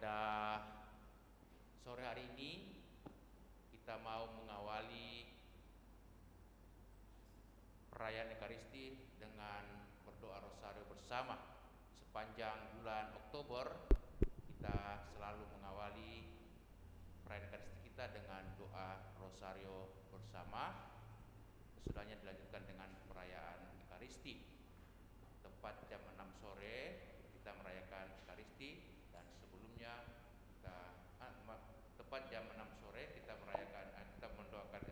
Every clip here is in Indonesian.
Pada sore hari ini kita mau mengawali perayaan Ekaristi dengan berdoa rosario bersama. Sepanjang bulan Oktober kita selalu mengawali perayaan Ekaristi kita dengan doa rosario bersama. Sesudahnya dilanjutkan dengan perayaan Ekaristi. Tepat jam 6 sore kita merayakan Ekaristi, dan sebelumnya tepat jam 6 sore kita mendoakan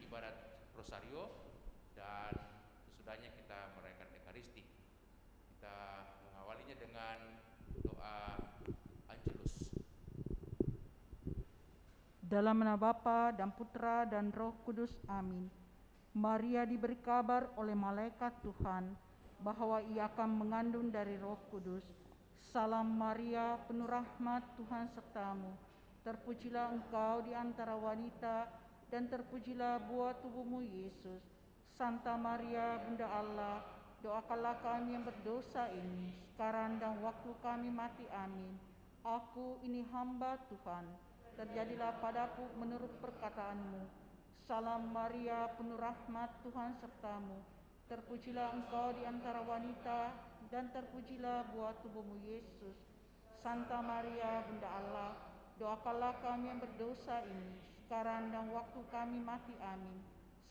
ibadat rosario, dan sesudahnya kita merayakan Ekaristi. Kita mengawalinya dengan doa Angelus. Dalam nama Bapa dan Putra dan Roh Kudus, amin. Maria diberi kabar oleh malaikat Tuhan bahwa ia akan mengandung dari Roh Kudus. Salam Maria, penuh rahmat, Tuhan sertamu. Terpujilah engkau di antara wanita, dan terpujilah buah tubuhmu Yesus. Santa Maria, Bunda Allah, doakanlah kami yang berdosa ini, sekarang dan waktu kami mati. Amin. Aku ini hamba Tuhan, terjadilah padaku menurut perkataanmu. Salam Maria, penuh rahmat, Tuhan sertamu. Terpujilah engkau di antara wanita, dan terpujilah buah tubuhmu Yesus. Santa Maria, Bunda Allah, doakanlah kami yang berdosa ini, sekarang dan waktu kami mati. Amin.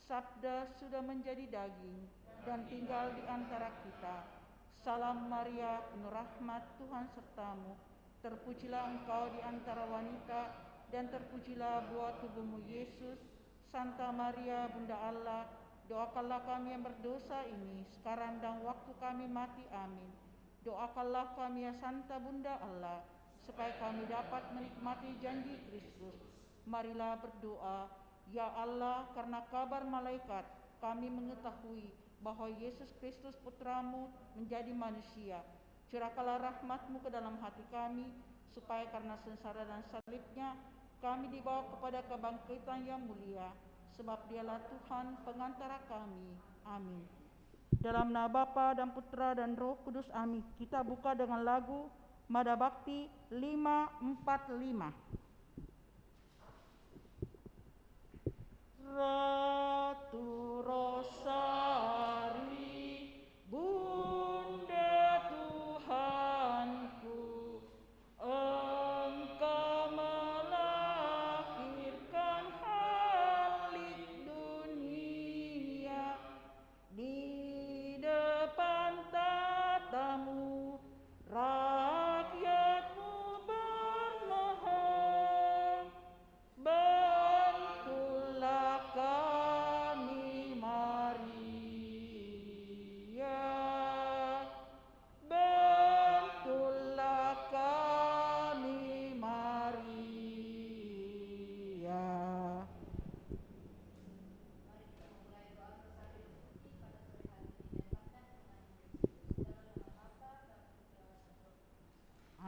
Sabda sudah menjadi daging dan tinggal di antara kita. Salam Maria, penuh rahmat, Tuhan sertamu. Terpujilah engkau di antara wanita, dan terpujilah buah tubuhmu Yesus. Santa Maria, Bunda Allah, doakanlah kami yang berdosa ini, sekarang dan waktu kami mati. Amin. Doakanlah kami ya Santa Bunda Allah, supaya kami dapat menikmati janji Kristus. Marilah berdoa. Ya Allah, karena kabar malaikat kami mengetahui bahwa Yesus Kristus Putramu menjadi manusia. Curahkanlah rahmat-Mu ke dalam hati kami, supaya karena sengsara dan salibnya kami dibawa kepada kebangkitan yang mulia, sebab Dialah Tuhan pengantara kami. Amin. Dalam nama Bapa dan Putra dan Roh Kudus, amin. Kita buka dengan lagu Mada Bakti 545. Ratu Rosari, Bunda Tuhanku, Engkau melahirkan halik dunia. Di depan tatamu rakyatmu bermohon, bantulah kami Maria, bantulah kami Maria.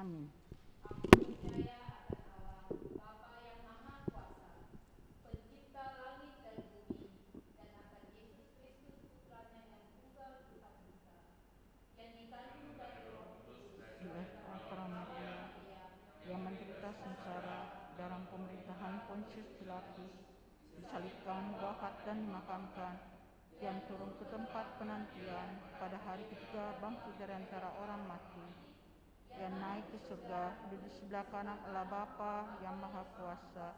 Amin. Aku percaya akan Allah, Bapa yang Maha Kuasa, Pencipta langit dan bumi, dan akan Yesus Kristus Putranya yang tunggal Tuhan kita, yang dikandung dari Roh Kudus, yang menderita sengsara dalam pemerintahan Pontius Pilatus, disalibkan, wafat dan dimakamkan, yang turun ke tempat penantian, pada hari ketiga bangkit dari antara orang mati, yang naik ke surga, duduk di sebelah kanan Allah Bapa yang Maha Kuasa.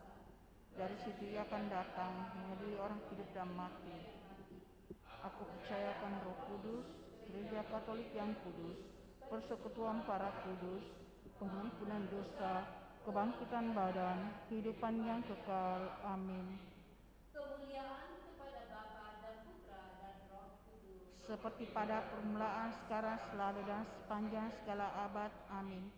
Dari situ Ia akan datang mengadili orang hidup dan mati. Aku percaya akan Roh Kudus, Gereja Katolik yang kudus, persekutuan para kudus, pengampunan dosa, kebangkitan badan, kehidupan yang kekal. Amin. Kemuliaan kepada Bapa dan Putra dan Roh Kudus, Seperti pada permulaan, sekarang, selalu, dan sepanjang segala abad. Amin.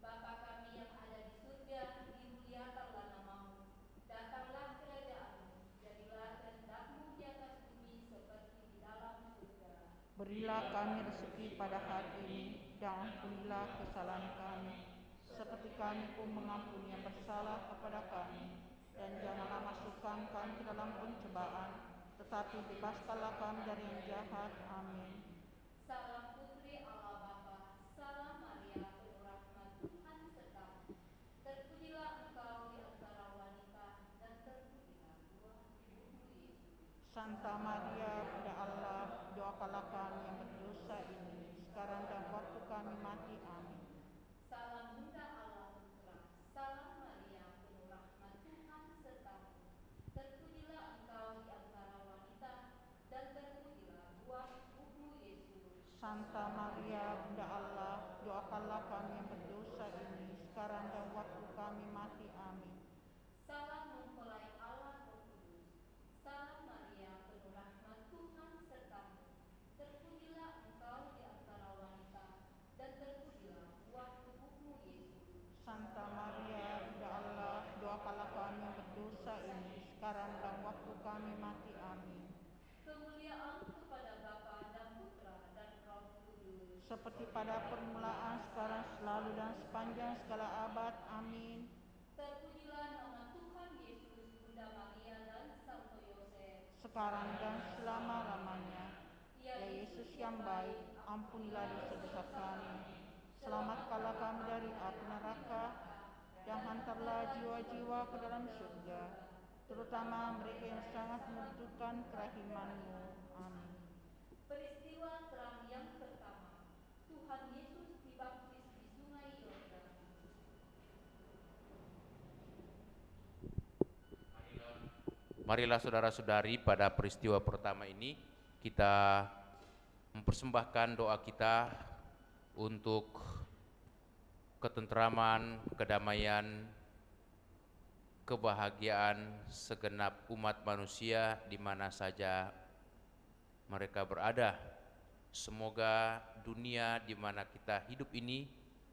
Bapa kami yang ada di surga, dimuliakanlah namamu. Datanglah kerajaanmu, jadilah kehendak-Mu di atas bumi seperti di dalam surga. Berilah kami rezeki pada hari ini, dan ampunilah kesalahan kami, seperti kami pun mengampuni yang bersalah kepada kami. Dan janganlah masukkan kami ke dalam pencobaan, tetapi bebaskanlah kami dari yang jahat. Amin. Salam Putri Allah Bapa, salam Maria, penuh Santa Maria, Bunda Allah, doakanlah kami yang berdosa ini, sekarang dan waktu kami mati. Amin. Salam Bunda Allah Putra, salam Maria, penuh rahmat Tuhan sertamu. Terpujilah engkau di antara wanita, dan terpujilah buah tubuhmu Yesus. Santa Maria, Bunda Allah, doakanlah kami yang berdosa ini, sekarang dan waktu kami mati. Amin. Salam mempelai Allah Roh Kudus, salam Maria, penuh rahmat Tuhan sertamu. Terpujilah engkau di antara wanita, dan terpujilah buah tubuhmu Yesus. Santa Maria, Bunda Allah, doakanlah kami yang berdosa ini, sekarang dan waktu kami mati. Amin. Kemuliaan kepada Bapa dan Putra dan Roh Kudus, Seperti pada permulaan, sekarang, selalu, dan sepanjang segala abad. Amin. terpujilah nama Tuhan Yesus, Bunda Maria dan Santo Yosef. Sekarang dan selama-lamanya. Ya Yesus yang baik, ampunilah dosa-dosa kami, selamatkanlah kami dari api neraka, dan hantarlah jiwa-jiwa ke dalam surga, terutama mereka yang sangat membutuhkan kerahiman-Mu. Amin. Peristiwa terang yang pertama, Tuhan Yesus dibaptis di Sungai Yordan. Marilah saudara-saudari, pada peristiwa pertama ini kita mempersembahkan doa kita untuk ketentraman, kedamaian, kebahagiaan segenap umat manusia di mana saja mereka berada. Semoga dunia di mana kita hidup ini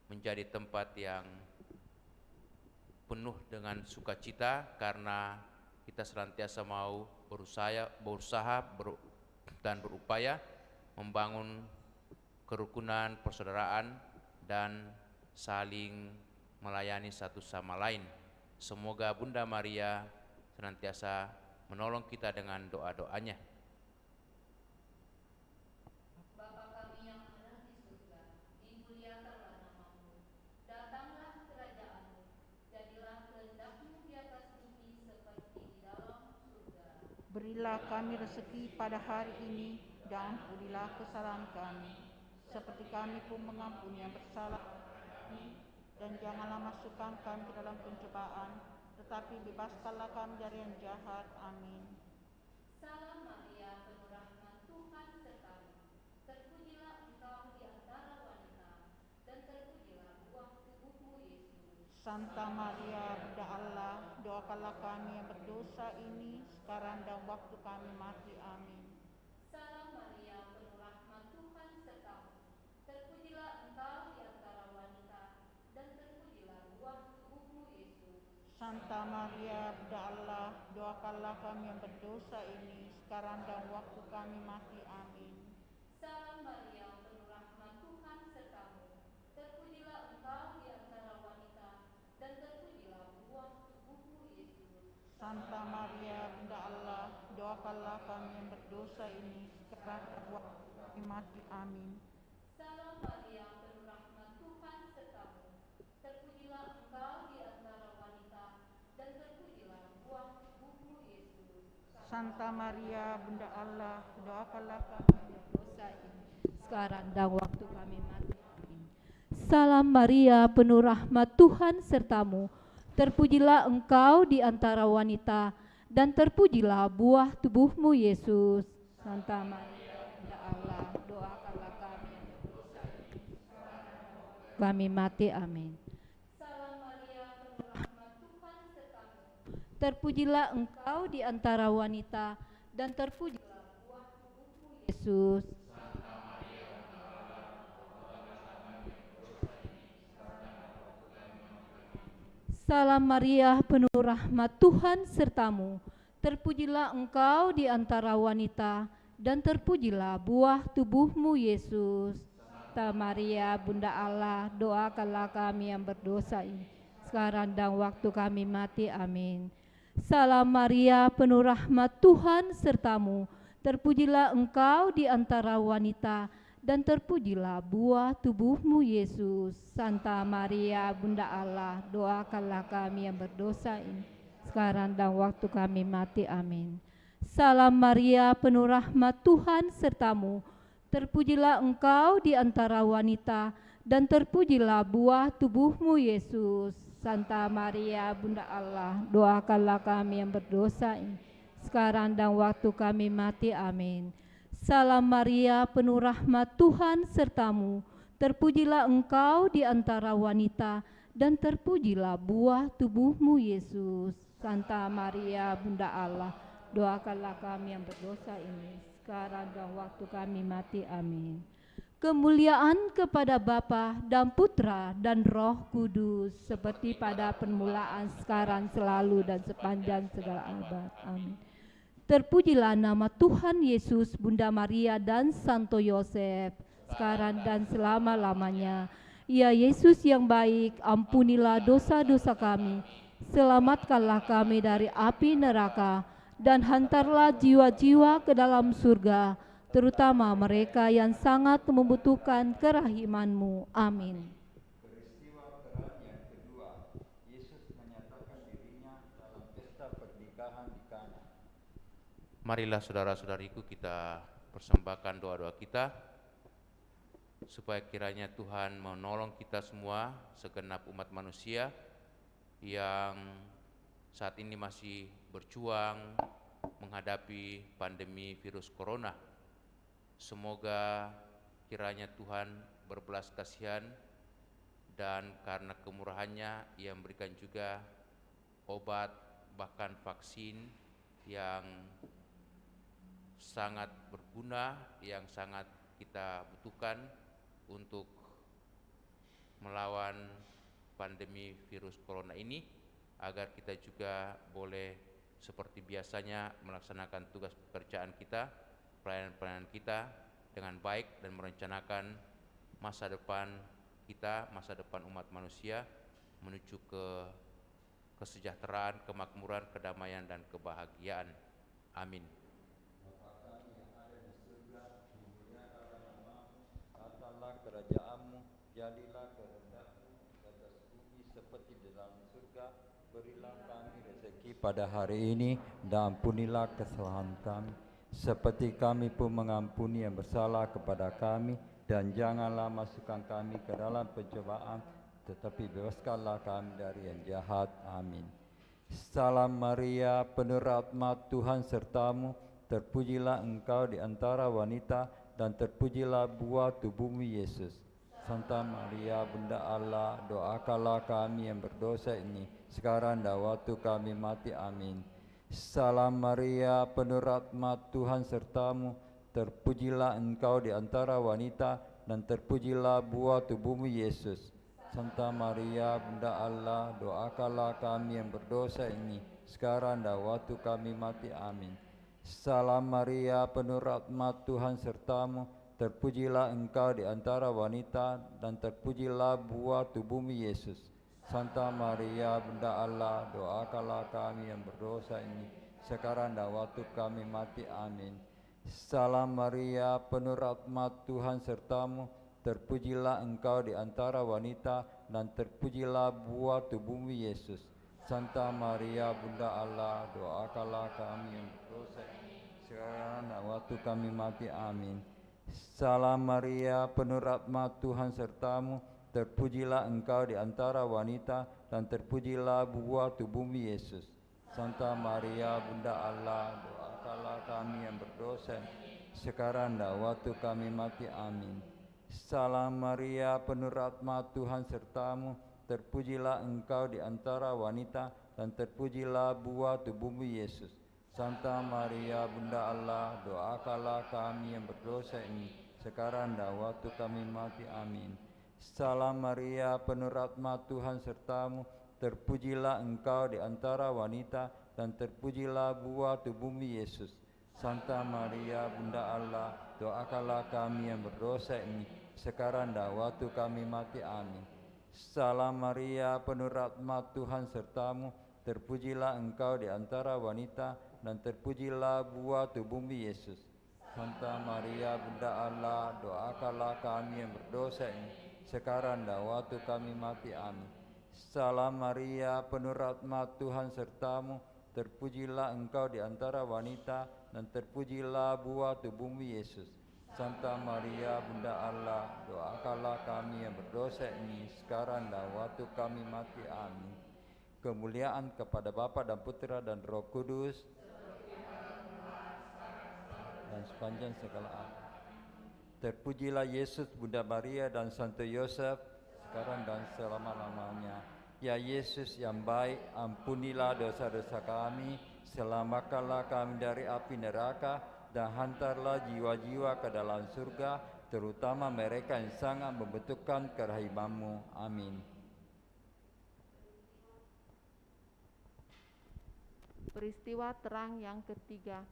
menjadi tempat yang penuh dengan sukacita, karena kita senantiasa mau berusaha dan berupaya membangun kerukunan, persaudaraan, dan saling melayani satu sama lain. Semoga Bunda Maria senantiasa menolong kita dengan doa-doanya. Bapa kami yang ada di surga, dimuliakanlah namamu. Datanglah kerajaanmu, jadilah kehendak-Mu di atas bumi seperti di dalam surga. Berilah kami rezeki pada hari ini, dan ampunilah kesalahan kami, seperti kami pun mengampuni yang bersalah kami, dan janganlah masukkan kami ke dalam pencobaan, tetapi bebaskanlah kami dari yang jahat. Amin. Salam Maria, penuh rahmat Tuhan sertamu. Terpujilah engkau di antara wanita, dan terpujilah buah tubuhmu Yesus. Santa Maria, Bunda Allah, doakanlah kami yang berdosa ini, sekarang dan waktu kami mati. Amin. Salam Maria, penuh rahmat Tuhan sertamu. Terpujilah engkau di antara wanita, dan terpujilah buah tubuhmu Yesus. Santa Maria, Bunda Allah, doakanlah kami yang berdosa ini, sekarang dan waktu kami mati. Amin. Salam Maria, penuh rahmat Tuhan sertamu. Terpujilah engkau di antara wanita, dan terpujilah buah tubuhmu Yesus. Santa Maria, Bunda Allah, doakanlah kami yang berdosa ini, sekarang dan waktu kami mati. Amin. Salam Maria, penuh rahmat Tuhan sertamu. Terpujilah engkau di antara wanita, dan terpujilah buah tubuhmu Yesus. Santa Maria, Bunda Allah, doakanlah kami yang berdosa ini, Sekarang dan waktu kami mati. Amin. Salam Maria, penuh rahmat Tuhan sertamu. Terpujilah engkau di antara wanita, dan terpujilah buah tubuhmu Yesus. Santa Maria, Bunda Allah, doakanlah kami yang berdosa ini, kami mati. Amin. Salam Maria, penuh rahmat Tuhan sertamu. Terpujilah engkau di antara wanita, dan terpujilah buah tubuhmu Yesus. Salam Maria, penuh rahmat Tuhan sertamu. Terpujilah engkau di antara wanita, dan terpujilah buah tubuhmu Yesus. Santa Maria, Bunda Allah, doakanlah kami yang berdosa ini, sekarang dan waktu kami mati. Amin. Salam Maria, penuh rahmat Tuhan sertamu. Terpujilah engkau di antara wanita, dan terpujilah buah tubuhmu Yesus. Santa Maria, Bunda Allah, doakanlah kami yang berdosa ini, sekarang dan waktu kami mati. Amin. Salam Maria, penuh rahmat, Tuhan sertamu. Terpujilah engkau di antara wanita, dan terpujilah buah tubuhmu, Yesus. Santa Maria, Bunda Allah, doakanlah kami yang berdosa ini, sekarang dan waktu kami mati. Amin. Salam Maria, penuh rahmat, Tuhan sertamu. Terpujilah engkau di antara wanita, dan terpujilah buah tubuhmu, Yesus. Santa Maria, Bunda Allah, doakanlah kami yang berdosa ini, sekarang dan waktu kami mati. Amin. Kemuliaan kepada Bapa dan Putra dan Roh Kudus, seperti pada permulaan, sekarang, selalu, dan sepanjang segala abad. Amin. Terpujilah nama Tuhan Yesus, Bunda Maria, dan Santo Yosef, sekarang dan selama-lamanya. Ya Yesus yang baik, ampunilah dosa-dosa kami, selamatkanlah kami dari api neraka, dan hantarlah jiwa-jiwa ke dalam surga, terutama mereka yang sangat membutuhkan kerahiman-Mu. Amin. Peristiwa terang yang kedua, Yesus menyatakan dirinya dalam pesta pernikahan di Kana. Marilah saudara-saudariku kita persembahkan doa-doa kita, supaya kiranya Tuhan menolong kita semua, segenap umat manusia yang saat ini masih berjuang menghadapi pandemi virus corona. Semoga kiranya Tuhan berbelas kasihan, dan karena kemurahannya Ia memberikan juga obat bahkan vaksin yang sangat berguna, yang sangat kita butuhkan untuk melawan pandemi virus corona ini, agar kita juga boleh seperti biasanya melaksanakan tugas pekerjaan kita, pelayanan-pelayanan kita dengan baik, dan merencanakan masa depan kita, masa depan umat manusia menuju ke kesejahteraan, kemakmuran, kedamaian, dan kebahagiaan. Amin. Datanglah kerajaanmu, jadilah kehendakmu di atas bumi seperti di dalam surga. Berilah kami rezeki pada hari ini, dan ampunilah kesalahan kami, seperti kami pun mengampuni yang bersalah kepada kami. Dan janganlah masukkan kami ke dalam pencobaan, tetapi bebaskanlah kami dari yang jahat. Amin. Salam Maria, penuh rahmat, Tuhan sertamu. Terpujilah engkau di antara wanita, dan terpujilah buah tubuhmu, Yesus. Santa Maria, Bunda Allah, doakanlah kami yang berdosa ini, sekarang dan waktu kami mati. Amin. Salam Maria, penuh rahmat, Tuhan sertamu. Terpujilah engkau di antara wanita, dan terpujilah buah tubuhmu, Yesus. Santa Maria, Bunda Allah, doakanlah kami yang berdosa ini, sekarang dan waktu kami mati. Amin. Salam Maria, penuh rahmat, Tuhan sertamu. Terpujilah engkau di antara wanita, dan terpujilah buah tubuhmu, Yesus. Santa Maria, Bunda Allah, doakanlah kami yang berdosa ini, sekarang dan waktu kami mati. Amin. Salam Maria, penuh rahmat, Tuhan sertamu. Terpujilah engkau di antara wanita, dan terpujilah buah tubuhmu, Yesus. Santa Maria, Bunda Allah, doakanlah kami yang berdosa ini, sekarang dan waktu kami mati. Amin. Salam Maria, penuh rahmat, Tuhan sertamu. Terpujilah engkau di antara wanita, dan terpujilah buah tubuhmu, Yesus. Santa Maria, Bunda Allah, doakanlah kami yang berdosa, sekarang dan waktu kami mati. Amin. Salam Maria, penuh rahmat, Tuhan sertamu. Terpujilah engkau di antara wanita, dan terpujilah buah tubuhmu, Yesus. Santa Maria, Bunda Allah, doakanlah kami yang berdosa ini, sekarang dan waktu kami mati. Amin. Salam Maria, penuh rahmat, Tuhan sertamu. Terpujilah engkau di antara wanita, dan terpujilah buah tubuhmu, Yesus. Santa Maria, Bunda Allah, doakanlah kami yang berdosa ini, sekarang dan waktu kami mati. Amin. Salam Maria, penuh rahmat, Tuhan sertamu. Terpujilah engkau di antara wanita, dan terpujilah buah tubuhmu, Yesus. Santa Maria, Bunda Allah, doakanlah kami yang berdosa ini, sekarang dan waktu kami mati. Amin. Salam Maria, penuh rahmat, Tuhan sertamu. Terpujilah engkau di antara wanita, dan terpujilah buah tubuhmu Yesus. Santa Maria Bunda Allah, doakanlah kami yang berdosa ini sekarang dan waktu kami mati. Amin. Kemuliaan kepada Bapa dan Putra dan Roh Kudus, dan sepanjang segala abad. Terpujilah Yesus, Bunda Maria dan Santo Yosef, sekarang dan selama-lamanya. Ya Yesus yang baik, ampunilah dosa-dosa kami, selamatkanlah kami dari api neraka, dan hantarlah jiwa-jiwa ke dalam surga, terutama mereka yang sangat membutuhkan kerahiman-Mu. Amin. Peristiwa terang yang ketiga.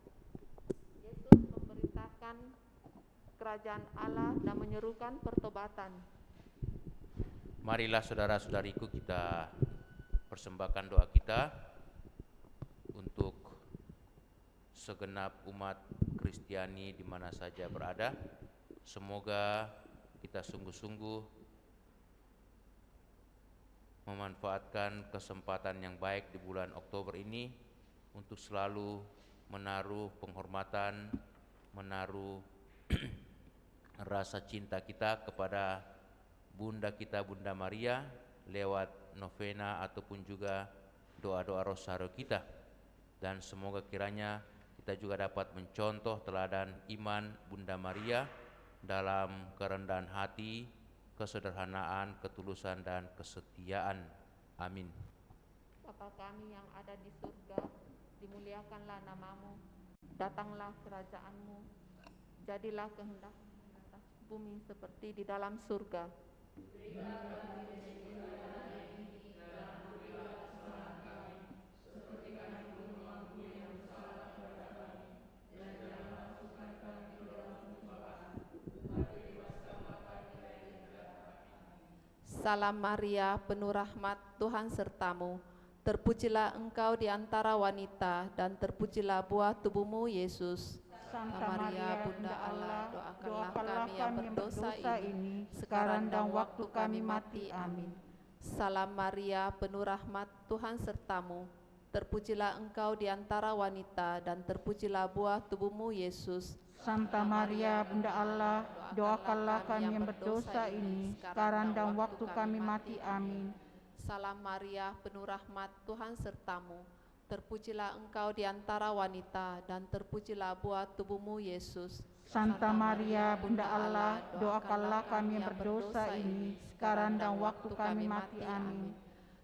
Yesus memerintahkan kerajaan Allah dan menyerukan pertobatan. Marilah saudara-saudariku kita persembahkan doa kita untuk segenap umat Kristiani di mana saja berada. Semoga kita sungguh-sungguh memanfaatkan kesempatan yang baik di bulan Oktober ini untuk selalu menaruh penghormatan, menaruh rasa cinta kita kepada Bunda kita, Bunda Maria, lewat novena ataupun juga doa-doa rosario kita. Dan semoga kiranya kita juga dapat mencontoh teladan iman Bunda Maria dalam kerendahan hati, kesederhanaan, ketulusan, dan kesetiaan. Amin. Bapa kami yang ada di surga, dimuliakanlah namamu, datanglah kerajaanmu, jadilah kehendak-Mu di atas bumi seperti di dalam surga. Salam Maria, penuh rahmat, Tuhan sertamu. Terpujilah engkau di antara wanita, dan terpujilah buah tubuhmu, Yesus. Santa Maria, Bunda Allah, doakanlah kami yang berdosa ini, sekarang dan waktu kami mati. Amin. Salam Maria, penuh rahmat, Tuhan sertamu. Terpujilah engkau di antara wanita, dan terpujilah buah tubuhmu, Yesus. Santa Maria, Bunda Allah, doakanlah kami yang berdosa ini, sekarang dan waktu kami mati. Amin. Salam Maria, penuh rahmat, Tuhan sertamu. Terpujilah engkau di antara wanita, dan terpujilah buah tubuhmu, Yesus. Santa Maria, Bunda Allah, doakanlah kami yang berdosa ini, sekarang dan waktu kami mati. Amin.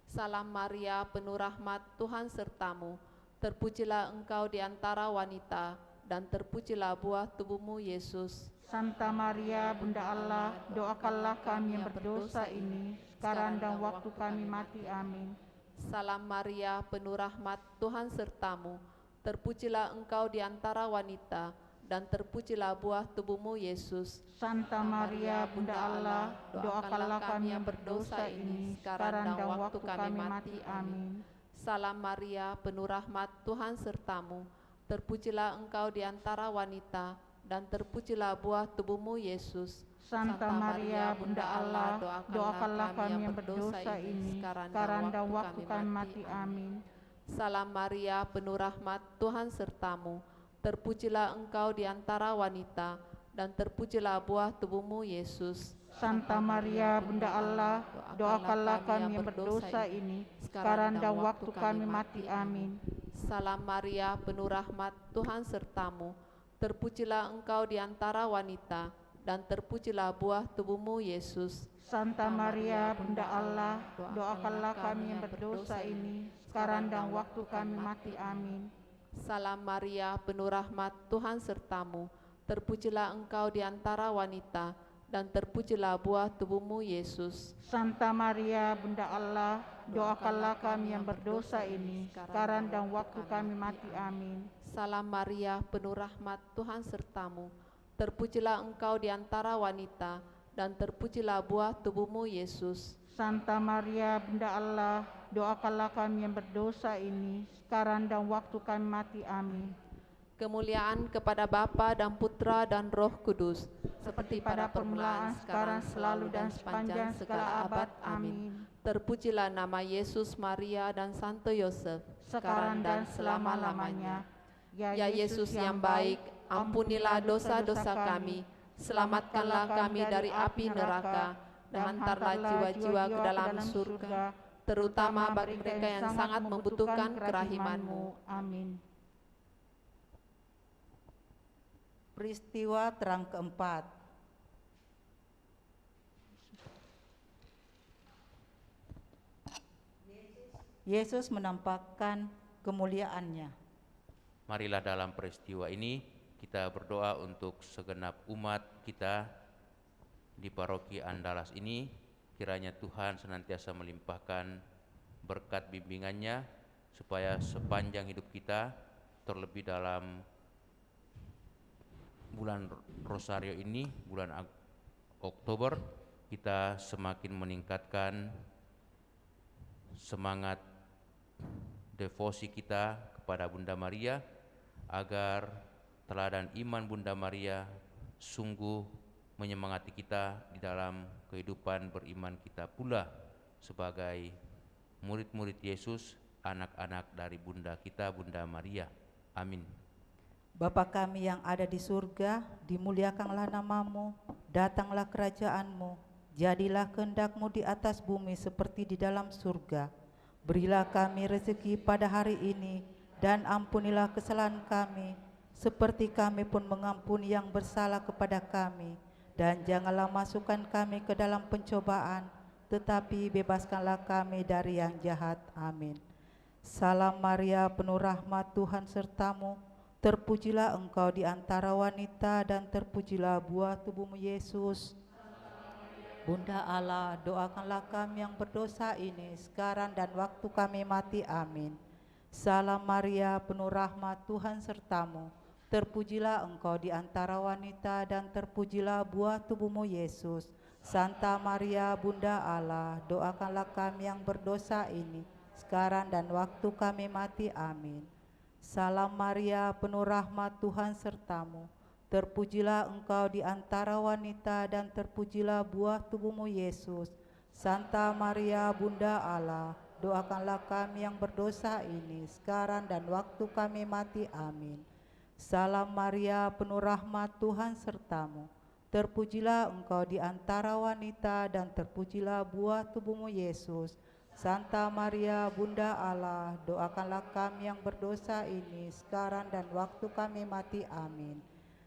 Salam Maria, penuh rahmat, Tuhan sertamu. Terpujilah engkau di antara wanita, dan terpujilah buah tubuhmu, Yesus. Santa Maria, Bunda Allah, doakanlah kami yang berdosa ini, sekarang dan waktu kami mati. Amin. Salam Maria, penuh rahmat, Tuhan sertamu. Terpujilah engkau di antara wanita, dan terpujilah buah tubuhmu, Yesus. Santa Maria, Bunda Allah, doakanlah kami yang berdosa ini, sekarang dan waktu kami mati. Amin. Salam Maria, penuh rahmat, Tuhan sertamu. Terpujilah engkau di antara wanita, dan terpujilah buah tubuhmu, Yesus. Santa Maria, Bunda Allah, doakanlah kami yang berdosa ini, sekarang dan waktu kami mati. Amin. Salam Maria, penuh rahmat, Tuhan sertamu. Terpujilah engkau di antara wanita, dan terpujilah buah tubuhmu, Yesus. Santa Maria, Bunda Allah, doakanlah kami yang berdosa ini, sekarang dan waktu kami mati. Amin. Salam Maria, penuh rahmat, Tuhan sertamu. Terpujilah engkau di antara wanita, dan terpujilah buah tubuhmu, Yesus. Santa Maria, Bunda Allah, doakanlah kami yang berdosa ini, sekarang dan waktu kami mati. Amin. Salam Maria, penuh rahmat, Tuhan sertamu. Terpujilah engkau di antara wanita, dan terpujilah buah tubuhmu, Yesus. Santa Maria, Bunda Allah, doakanlah kami yang berdosa ini, sekarang dan waktu kami mati. Amin. Salam Maria, penuh rahmat, Tuhan sertamu. Terpujilah engkau di antara wanita, dan terpujilah buah tubuhmu, Yesus. Santa Maria, Bunda Allah, doakanlah kami yang berdosa ini, sekarang dan waktu kami mati. Amin. Kemuliaan kepada Bapa dan Putra dan Roh Kudus, Seperti pada permulaan, sekarang, selalu, dan sepanjang segala abad. Amin. Terpujilah nama Yesus, Maria, dan Santo Yosef, Sekarang dan selama-lamanya. Ya Yesus yang baik, ampunilah dosa-dosa kami, selamatkanlah kami dari api neraka, dan hantarlah jiwa-jiwa ke dalam surga, terutama bagi mereka yang sangat membutuhkan kerahiman-Mu. Amin. Peristiwa terang keempat. Yesus menampakkan kemuliaannya. Marilah dalam peristiwa ini kita berdoa untuk segenap umat kita di paroki Andalas ini, kiranya Tuhan senantiasa melimpahkan berkat bimbingannya supaya sepanjang hidup kita, terlebih dalam bulan Rosario ini, bulan Oktober, kita semakin meningkatkan semangat devosi kita kepada Bunda Maria, agar teladan iman Bunda Maria sungguh menyemangati kita di dalam kehidupan beriman kita pula sebagai murid-murid Yesus, anak-anak dari Bunda kita, Bunda Maria. Amin. Bapa kami yang ada di surga, dimuliakanlah nama-Mu, datanglah kerajaan-Mu, jadilah kehendak-Mu di atas bumi seperti di dalam surga. Berilah kami rezeki pada hari ini, dan ampunilah kesalahan kami, seperti kami pun mengampuni yang bersalah kepada kami. Dan janganlah masukkan kami ke dalam pencobaan, tetapi bebaskanlah kami dari yang jahat. Amin. Salam Maria, penuh rahmat, Tuhan sertamu, terpujilah engkau di antara wanita, dan terpujilah buah tubuhmu Yesus. Bunda Allah, doakanlah kami yang berdosa ini sekarang dan waktu kami mati. Amin. Salam Maria, penuh rahmat, Tuhan sertamu, terpujilah engkau di antara wanita, dan terpujilah buah tubuhmu Yesus. Santa Maria, Bunda Allah, doakanlah kami yang berdosa ini sekarang dan waktu kami mati. Amin. Salam Maria, penuh rahmat, Tuhan sertamu, terpujilah engkau di antara wanita, dan terpujilah buah tubuhmu Yesus. Santa Maria, Bunda Allah, doakanlah kami yang berdosa ini sekarang dan waktu kami mati. Amin. Salam Maria, penuh rahmat, Tuhan sertamu, terpujilah engkau di antara wanita, dan terpujilah buah tubuhmu Yesus. Santa Maria, Bunda Allah, doakanlah kami yang berdosa ini sekarang dan waktu kami mati. Amin.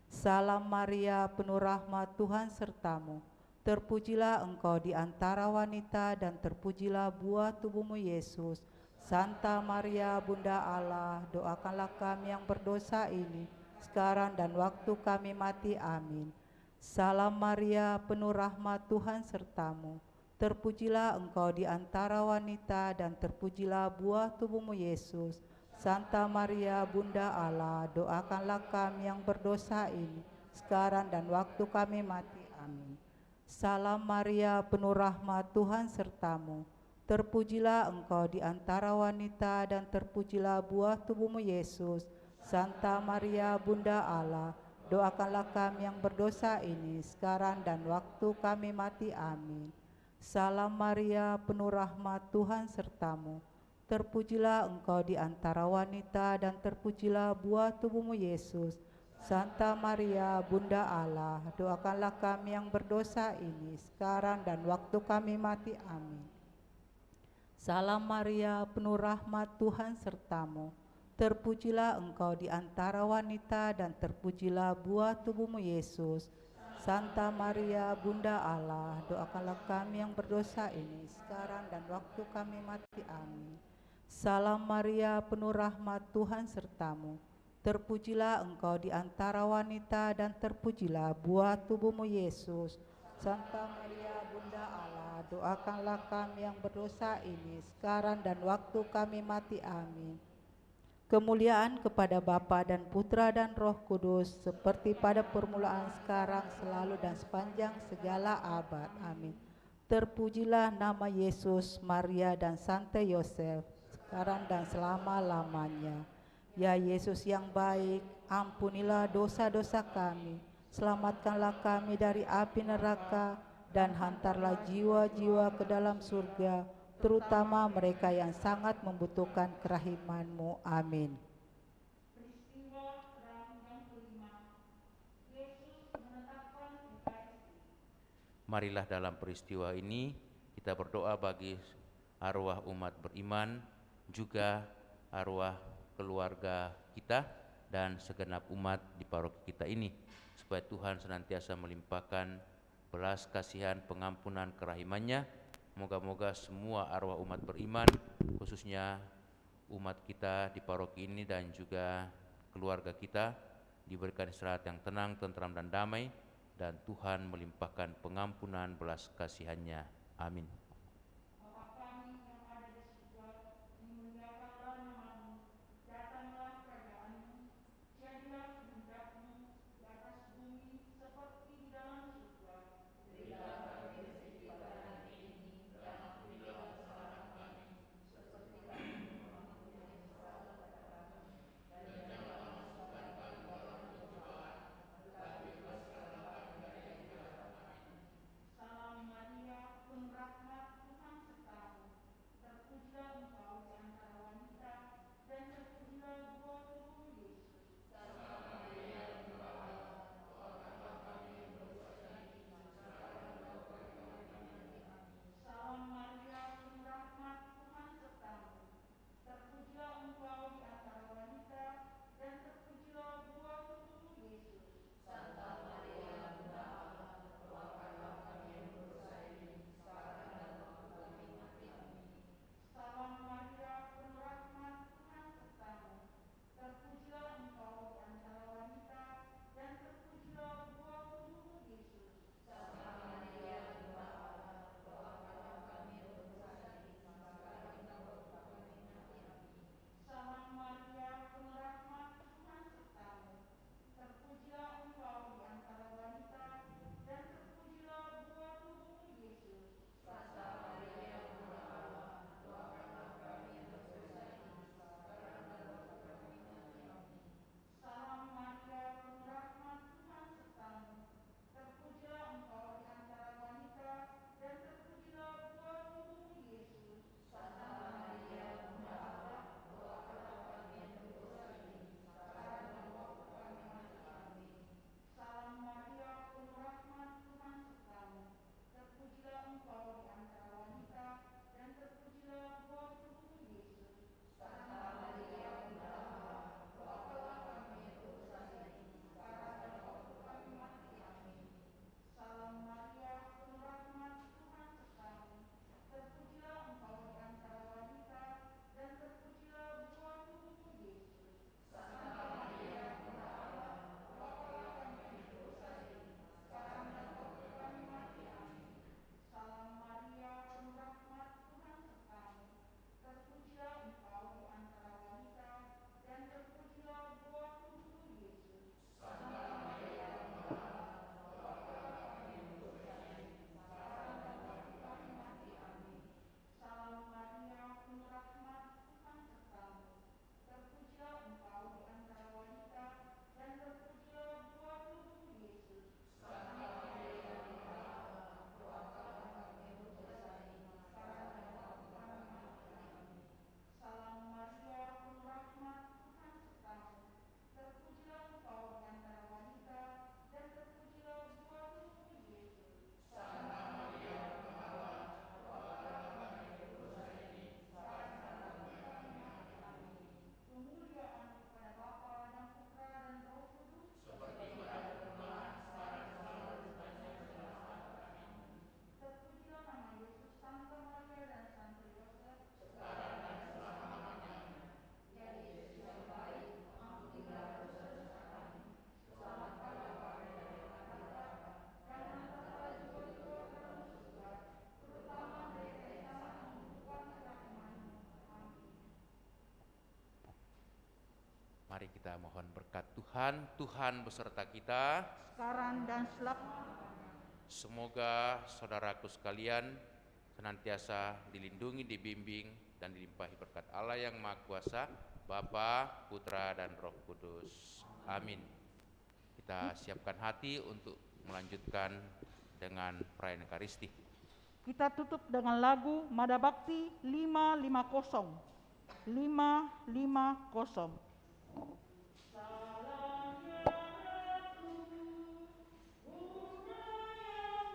Salam Maria, penuh rahmat, Tuhan sertamu, terpujilah engkau di antara wanita, dan terpujilah buah tubuhmu Yesus. Santa Maria, Bunda Allah, doakanlah kami yang berdosa ini sekarang dan waktu kami mati. Amin. Salam Maria, penuh rahmat, Tuhan sertamu, terpujilah engkau di antara wanita, dan terpujilah buah tubuhmu Yesus. Santa Maria, Bunda Allah, doakanlah kami yang berdosa ini sekarang dan waktu kami mati. Amin. Salam Maria, penuh rahmat, Tuhan sertamu, terpujilah engkau di antara wanita, dan terpujilah buah tubuhmu Yesus. Santa Maria, Bunda Allah, doakanlah kami yang berdosa ini sekarang dan waktu kami mati. Amin. Salam Maria, penuh rahmat, Tuhan sertamu, terpujilah engkau di antara wanita, dan terpujilah buah tubuhmu Yesus. Santa Maria, Bunda Allah, doakanlah kami yang berdosa ini sekarang dan waktu kami mati. Amin. Salam Maria, penuh rahmat, Tuhan sertamu, terpujilah engkau di antara wanita, dan terpujilah buah tubuhmu Yesus. Santa Maria, Bunda Allah, doakanlah kami yang berdosa ini sekarang dan waktu kami mati. Amin. Salam Maria, penuh rahmat, Tuhan sertamu, terpujilah engkau di antara wanita, dan terpujilah buah tubuhmu Yesus. Santa Maria, Bunda Allah, doakanlah kami yang berdosa ini sekarang dan waktu kami mati. Amin. Kemuliaan kepada Bapa dan Putra dan Roh Kudus, seperti pada permulaan, sekarang, selalu, dan sepanjang segala abad. Amin. Terpujilah nama Yesus, Maria, dan Santo Yosef, sekarang dan selama-lamanya. Ya Yesus yang baik, ampunilah dosa-dosa kami, selamatkanlah kami dari api neraka, dan hantarlah jiwa-jiwa ke dalam surga, terutama mereka yang sangat membutuhkan kerahiman-Mu. Amin. Peristiwa Marilah dalam peristiwa ini kita berdoa bagi arwah umat beriman, juga arwah keluarga kita dan segenap umat di paroki kita ini, supaya Tuhan senantiasa melimpahkan belas kasihan, pengampunan, kerahimannya. Moga-moga semua arwah umat beriman, khususnya umat kita di paroki ini dan juga keluarga kita, diberikan istirahat yang tenang, tentram dan damai, dan Tuhan melimpahkan pengampunan belas kasihannya. Amin. Bapa kami yang ada di surga, dimuliakanlah namamu, datanglah kerajaanmu, jadilah kehendakmu di atas bumi seperti di dalam surga. Berilah kami rezeki pada hari ini, dan ampunilah kesalahan kami, seperti kami mengampuni yang bersalah kepada kami. Dan janganlah masukkan kami dalam pencobaan, tetapi bebaskanlah kami dari yang jahat. Amin. Salam Maria, penuh rahmat, Tuhan sertamu. Terpujilah engkau di antara wanita, dan terpujilah buah tubuhmu Yesus. Santa Maria, Bunda Allah, doakanlah kami yang berdosa ini, sekarang dan waktu kami mati. Amin. Salam Maria, penuh rahmat, Tuhan sertamu. Terpujilah engkau di antara wanita, dan terpujilah buah tubuhmu Yesus. Santa Maria, Bunda Allah, doakanlah kami yang berdosa ini, sekarang dan waktu kami mati. Amin. Salam Maria, penuh rahmat, Tuhan sertamu. Terpujilah engkau di antara wanita, dan terpujilah buah tubuhmu Yesus. Santa Maria, Bunda Allah, doakanlah kami yang berdosa ini, sekarang dan waktu kami mati. Amin. Salam Maria, penuh rahmat, Tuhan sertamu. Terpujilah engkau di antara wanita, dan terpujilah buah tubuhmu Yesus. Santa Maria, Bunda Allah, doakanlah kami yang berdosa ini, sekarang dan waktu kami mati. Amin. Salam Maria, penuh rahmat, Tuhan sertamu. Terpujilah engkau di antara wanita, dan terpujilah buah tubuhmu Yesus. Santa Maria, Bunda Allah, doakanlah kami yang berdosa ini, sekarang dan waktu kami mati. Amin. Salam Maria, penuh rahmat, Tuhan sertamu. Terpujilah engkau di antara wanita, dan terpujilah buah tubuhmu Yesus. Santa Maria, Bunda Allah, doakanlah kami yang berdosa ini, sekarang dan waktu kami mati. Amin. Salam Maria, penuh rahmat, Tuhan sertamu. Terpujilah engkau di antara wanita, dan terpujilah buah tubuhmu Yesus. Santa Maria, Bunda Allah, doakanlah kami yang berdosa ini, sekarang dan waktu kami mati. Amin. Salam Maria, penuh rahmat, Tuhan sertamu. Terpujilah engkau di antara wanita, dan terpujilah buah tubuhmu Yesus. Santa Maria, Bunda Allah, doakanlah kami yang berdosa ini, sekarang dan waktu kami mati. Amin. Salam Maria, penuh rahmat, Tuhan sertamu. Terpujilah engkau di antara wanita, dan terpujilah buah tubuhmu Yesus. Santa Maria, Bunda Allah, doakanlah kami yang berdosa ini, sekarang dan waktu kami mati. Amin. Salam Maria, penuh rahmat, Tuhan sertamu. Terpujilah engkau di antara wanita, dan terpujilah buah tubuhmu Yesus. Santa Maria, Bunda Allah, doakanlah kami yang berdosa ini, sekarang dan waktu kami mati. Amin. Kemuliaan kepada Bapa dan Putra dan Roh Kudus, seperti pada permulaan, sekarang dan selalu sepanjang zaman. Amin. Terpujilah nama Yesus, Santa Maria dan Santo Yosef, sekarang dan selama-lamanya. Ya Yesus yang baik, ampunilah dosa-dosa kami, selamatkanlah kami dari api neraka, dan hantarlah jiwa-jiwa ke dalam surga, terutama mereka yang sangat membutuhkan kerahiman-Mu. Amin. Mari kita mohon berkat Tuhan. Tuhan beserta kita. Sekarang dan selamanya. Semoga saudaraku sekalian senantiasa dilindungi, dibimbing, dan dilimpahi berkat Allah yang Maha Kuasa, Bapa, Putra, dan Roh Kudus. Amin. Kita siapkan hati untuk melanjutkan dengan perayaan Ekaristi. Kita tutup dengan lagu Mada Bakti 550. 550. Salam ya Ratu, bunga yang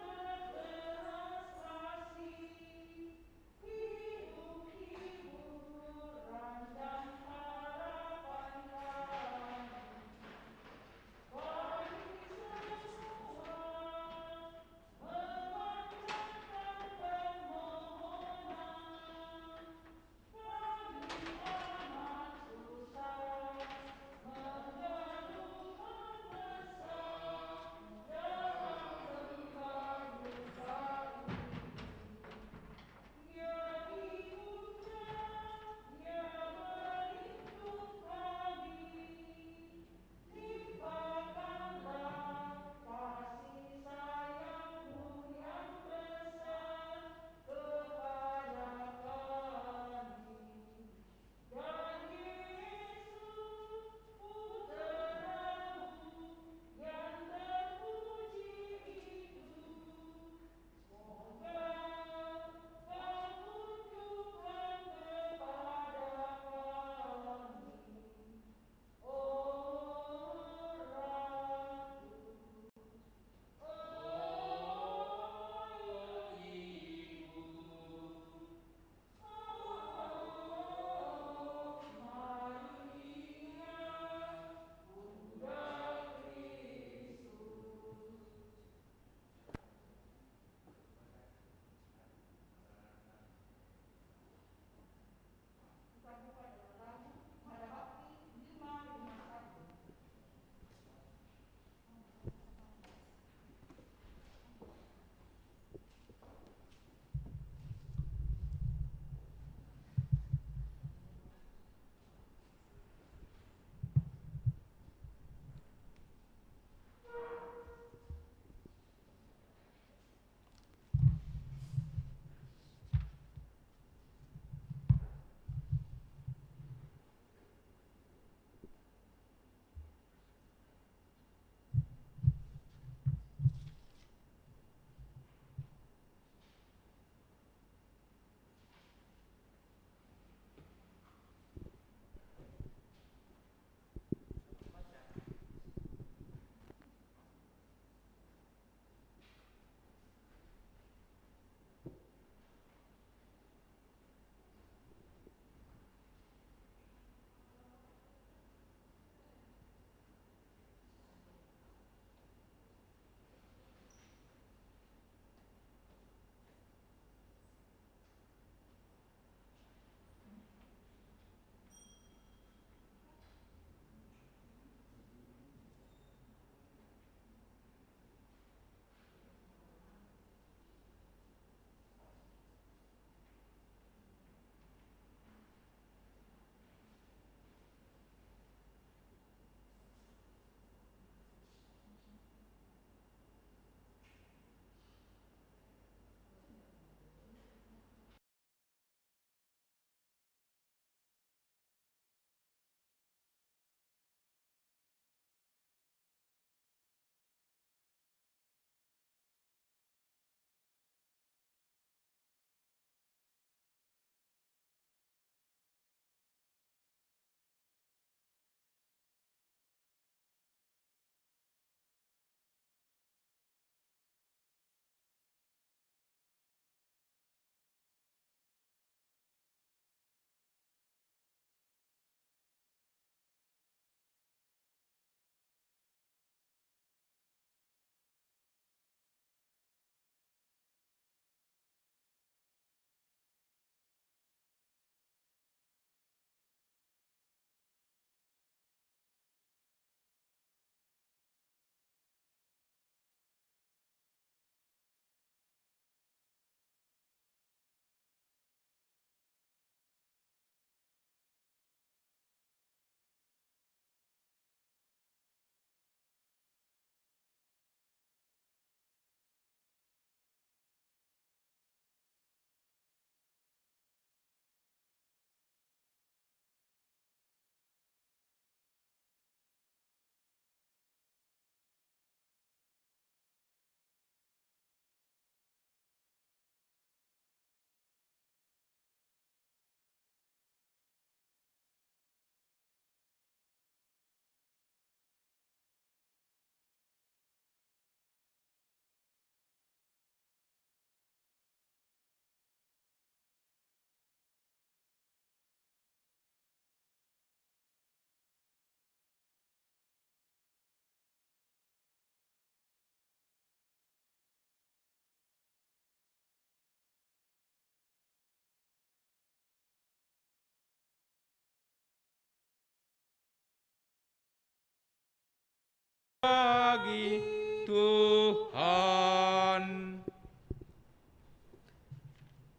bagi Tuhan.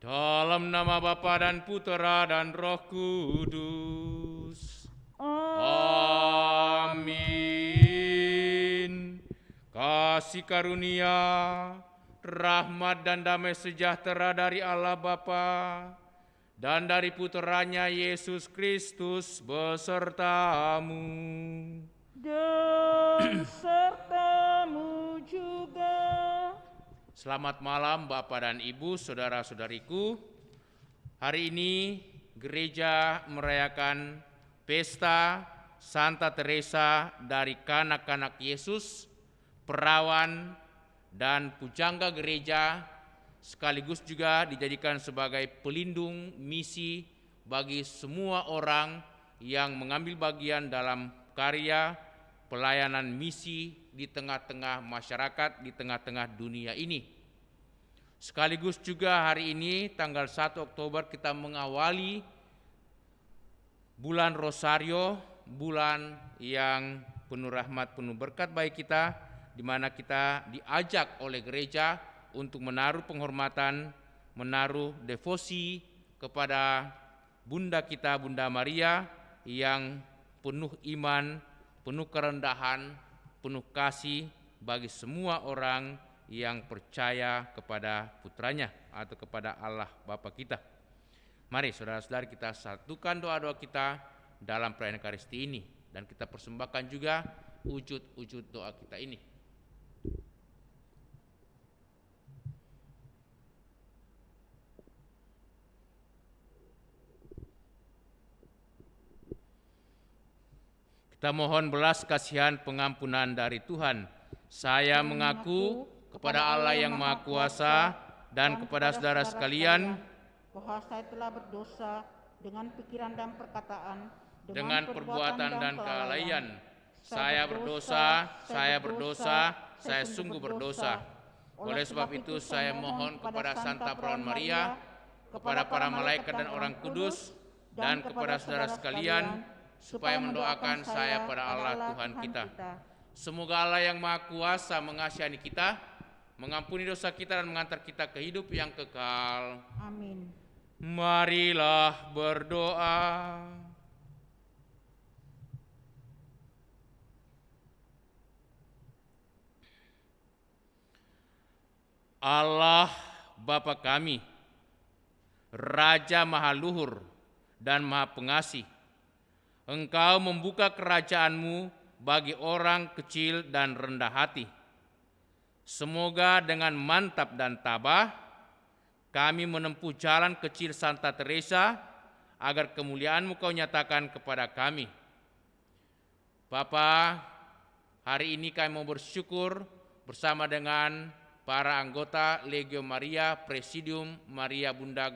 Dalam nama Bapa dan Putera dan Roh Kudus. Amin. Kasih karunia, rahmat dan damai sejahtera dari Allah Bapa dan dari Puteranya Yesus Kristus besertamu. Dan sertamu juga. Selamat malam Bapak dan Ibu, saudara-saudariku. Hari ini gereja merayakan pesta Santa Teresa dari kanak-kanak Yesus, perawan dan pujangga gereja, sekaligus juga dijadikan sebagai pelindung misi bagi semua orang yang mengambil bagian dalam karya pelayanan misi di tengah-tengah masyarakat, di tengah-tengah dunia ini. Sekaligus juga hari ini tanggal 1 Oktober kita mengawali bulan Rosario, bulan yang penuh rahmat, penuh berkat bagi kita, di mana kita diajak oleh gereja untuk menaruh penghormatan, menaruh devosi kepada Bunda kita, Bunda Maria, yang penuh iman, penuh kerendahan, penuh kasih bagi semua orang yang percaya kepada putranya atau kepada Allah Bapa kita. Mari saudara-saudari kita satukan doa-doa kita dalam perayaan Ekaristi ini, dan kita persembahkan juga wujud-wujud doa kita ini. Kita mohon belas kasihan pengampunan dari Tuhan. Saya mengaku kepada Allah yang Maha Kuasa dan kepada saudara sekalian bahwa saya telah berdosa dengan pikiran dan perkataan, dengan perbuatan dan kelalaian. Saya berdosa, saya sungguh berdosa. Oleh sebab itu saya mohon kepada Santa Perawan Maria, kepada para malaikat dan orang kudus, dan kepada saudara sekalian, supaya mendoakan saya pada Allah Tuhan kita. Semoga Allah yang Maha Kuasa mengasihani kita, mengampuni dosa kita dan mengantar kita ke hidup yang kekal. Amin. Marilah berdoa. Allah Bapa kami, Raja Maha Luhur dan Maha Pengasih, Engkau membuka kerajaan-Mu bagi orang kecil dan rendah hati. Semoga dengan mantap dan tabah kami menempuh jalan kecil Santa Teresa, agar kemuliaan-Mu Kau nyatakan kepada kami. Bapa, hari ini kami mau bersyukur bersama dengan para anggota Legio Maria, Presidium Maria Bunda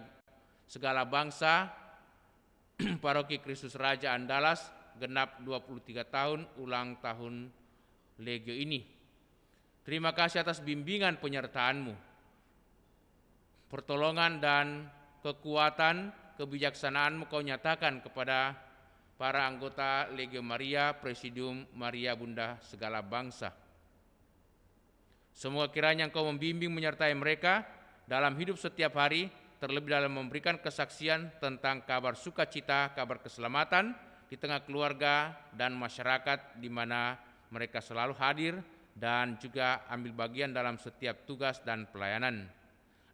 segala bangsa, Paroki Kristus Raja Andalas, genap 23 tahun ulang tahun Legio ini. Terima kasih atas bimbingan penyertaan-Mu, pertolongan dan kekuatan, kebijaksanaan-Mu Kau nyatakan kepada para anggota Legio Maria, Presidium Maria Bunda segala bangsa. Semoga kiranya Engkau membimbing menyertai mereka dalam hidup setiap hari, terlebih dalam memberikan kesaksian tentang kabar sukacita, kabar keselamatan di tengah keluarga dan masyarakat di mana mereka selalu hadir dan juga ambil bagian dalam setiap tugas dan pelayanan.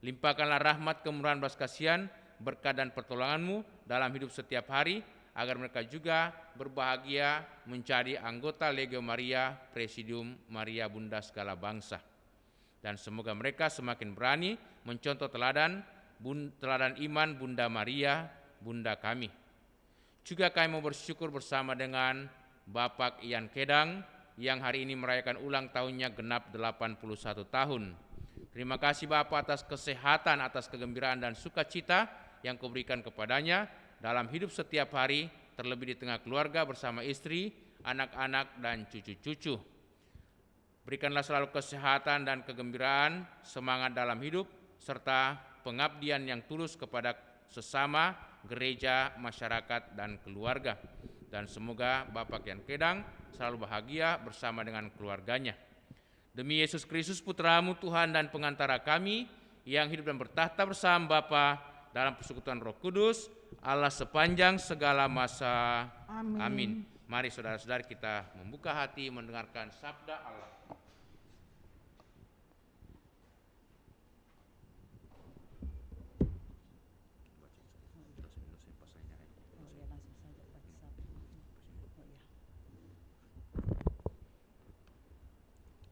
Limpahkanlah rahmat, kemurahan, belas kasihan, berkat dan pertolongan-Mu dalam hidup setiap hari, agar mereka juga berbahagia menjadi anggota Legio Maria, Presidium Maria Bunda segala bangsa. Dan semoga mereka semakin berani mencontoh teladan iman Bunda Maria, Bunda kami. Juga kami mau bersyukur bersama dengan Bapak Ian Kedang yang hari ini merayakan ulang tahunnya genap 81 tahun. Terima kasih Bapak atas kesehatan, atas kegembiraan dan sukacita yang Kau berikan kepadanya dalam hidup setiap hari, terlebih di tengah keluarga bersama istri, anak-anak dan cucu-cucu. Berikanlah selalu kesehatan dan kegembiraan, semangat dalam hidup, serta pengabdian yang tulus kepada sesama, gereja, masyarakat, dan keluarga. Dan semoga Bapak Ian Kedang selalu bahagia bersama dengan keluarganya. Demi Yesus Kristus Putra-Mu Tuhan dan pengantara kami, yang hidup dan bertahta bersama Bapa dalam persekutuan Roh Kudus, Allah sepanjang segala masa. Amin. Mari saudara-saudari kita membuka hati mendengarkan sabda Allah.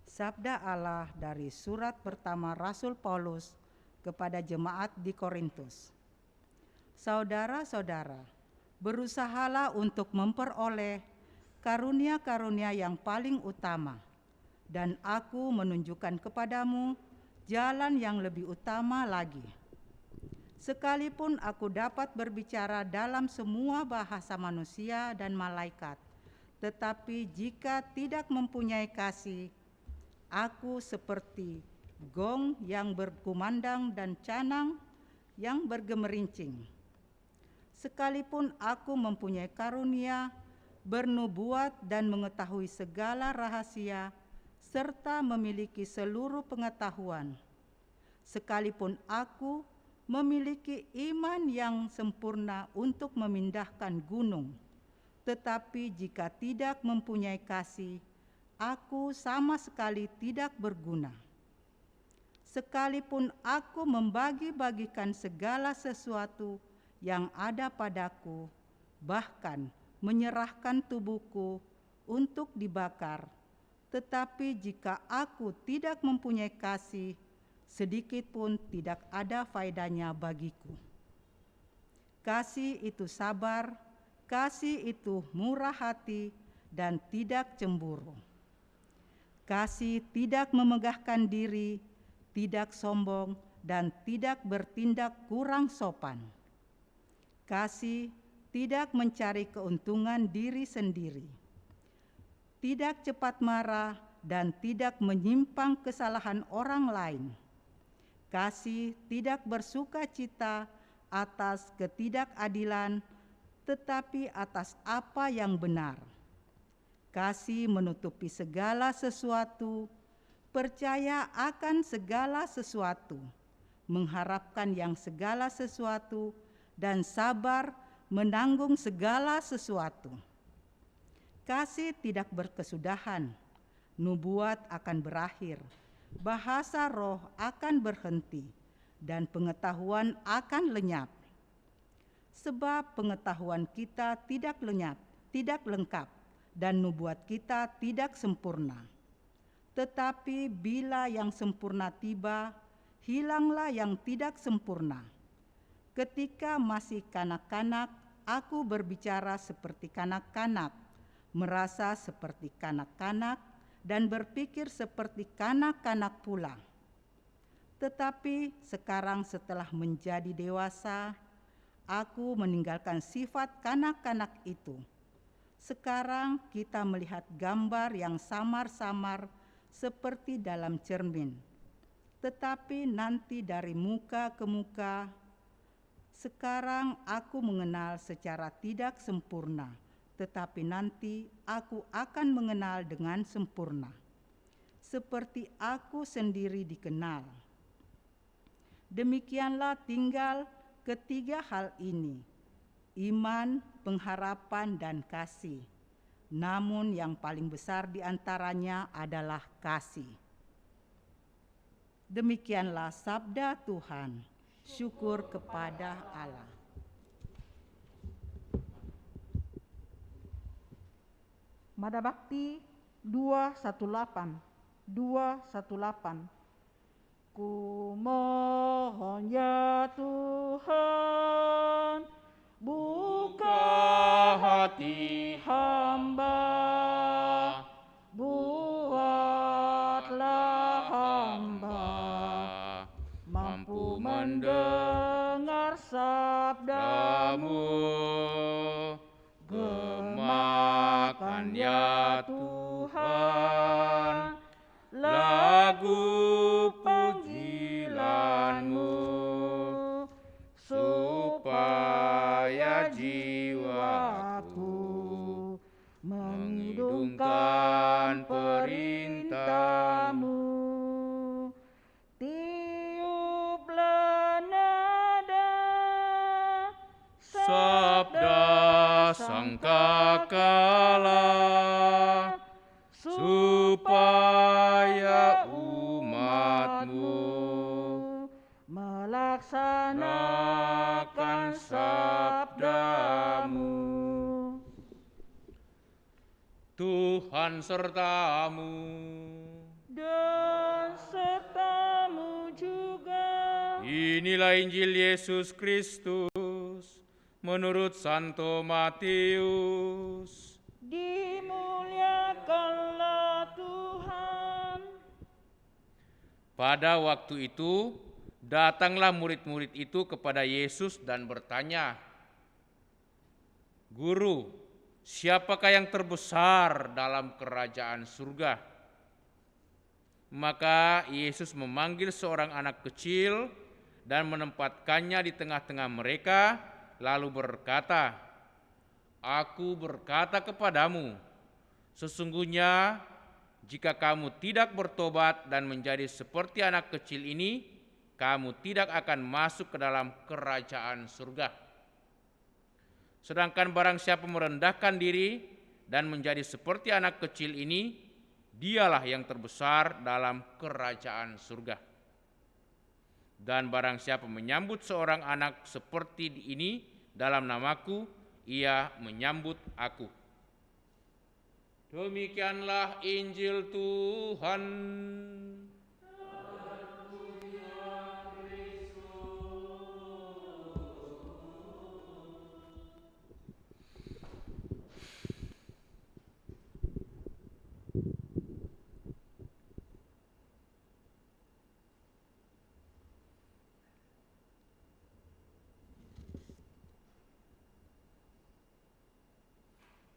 Sabda Allah dari surat pertama Rasul Paulus kepada jemaat di Korintus. Saudara-saudara, berusahalah untuk memperoleh karunia-karunia yang paling utama, dan aku menunjukkan kepadamu jalan yang lebih utama lagi. Sekalipun aku dapat berbicara dalam semua bahasa manusia dan malaikat, tetapi jika tidak mempunyai kasih, aku seperti gong yang berkumandang dan canang yang bergemerincing. Sekalipun aku mempunyai karunia, bernubuat dan mengetahui segala rahasia, serta memiliki seluruh pengetahuan. Sekalipun aku memiliki iman yang sempurna untuk memindahkan gunung, tetapi jika tidak mempunyai kasih, aku sama sekali tidak berguna. Sekalipun aku membagi-bagikan segala sesuatu yang ada padaku, bahkan menyerahkan tubuhku untuk dibakar, tetapi jika aku tidak mempunyai kasih, sedikit pun tidak ada faedahnya bagiku. Kasih itu sabar, kasih itu murah hati, dan tidak cemburu. Kasih tidak memegahkan diri, tidak sombong, dan tidak bertindak kurang sopan. Kasih tidak mencari keuntungan diri sendiri, tidak cepat marah, dan tidak menyimpang kesalahan orang lain. Kasih tidak bersuka cita atas ketidakadilan, tetapi atas apa yang benar. Kasih menutupi segala sesuatu, percaya akan segala sesuatu, mengharapkan yang segala sesuatu, dan sabar menanggung segala sesuatu. Kasih tidak berkesudahan, nubuat akan berakhir, bahasa roh akan berhenti, dan pengetahuan akan lenyap. Sebab pengetahuan kita tidak lengkap, dan nubuat kita tidak sempurna. Tetapi bila yang sempurna tiba, hilanglah yang tidak sempurna. Ketika masih kanak-kanak, aku berbicara seperti kanak-kanak, merasa seperti kanak-kanak, dan berpikir seperti kanak-kanak pula. Tetapi sekarang setelah menjadi dewasa, aku meninggalkan sifat kanak-kanak itu. Sekarang kita melihat gambar yang samar-samar seperti dalam cermin, tetapi nanti dari muka ke muka. Sekarang aku mengenal secara tidak sempurna, tetapi nanti aku akan mengenal dengan sempurna, seperti aku sendiri dikenal. Demikianlah tinggal ketiga hal ini: iman, pengharapan, dan kasih. Namun yang paling besar di antaranya adalah kasih. Demikianlah sabda Tuhan. Syukur kepada Allah. Mada Bakti 218. Ku mohon ya Tuhan, buka hati hamba, buatlah hamba mampu mendengar sabda-Mu. Gemakan ya Tuhan lagu pujilan-Mu, supaya jiwaku mengidungkan Tuhan sertamu. Dan sertamu juga. Inilah Injil Yesus Kristus menurut Santo Matius. Dimuliakanlah Tuhan. Pada waktu itu, datanglah murid-murid itu kepada Yesus dan bertanya, "Guru, siapakah yang terbesar dalam kerajaan surga?" Maka Yesus memanggil seorang anak kecil dan menempatkannya di tengah-tengah mereka, lalu berkata, "Aku berkata kepadamu, sesungguhnya jika kamu tidak bertobat dan menjadi seperti anak kecil ini, kamu tidak akan masuk ke dalam kerajaan surga. Sedangkan barang siapa merendahkan diri dan menjadi seperti anak kecil ini, dialah yang terbesar dalam kerajaan surga. Dan barang siapa menyambut seorang anak seperti ini dalam namaku, ia menyambut aku." Demikianlah Injil Tuhan.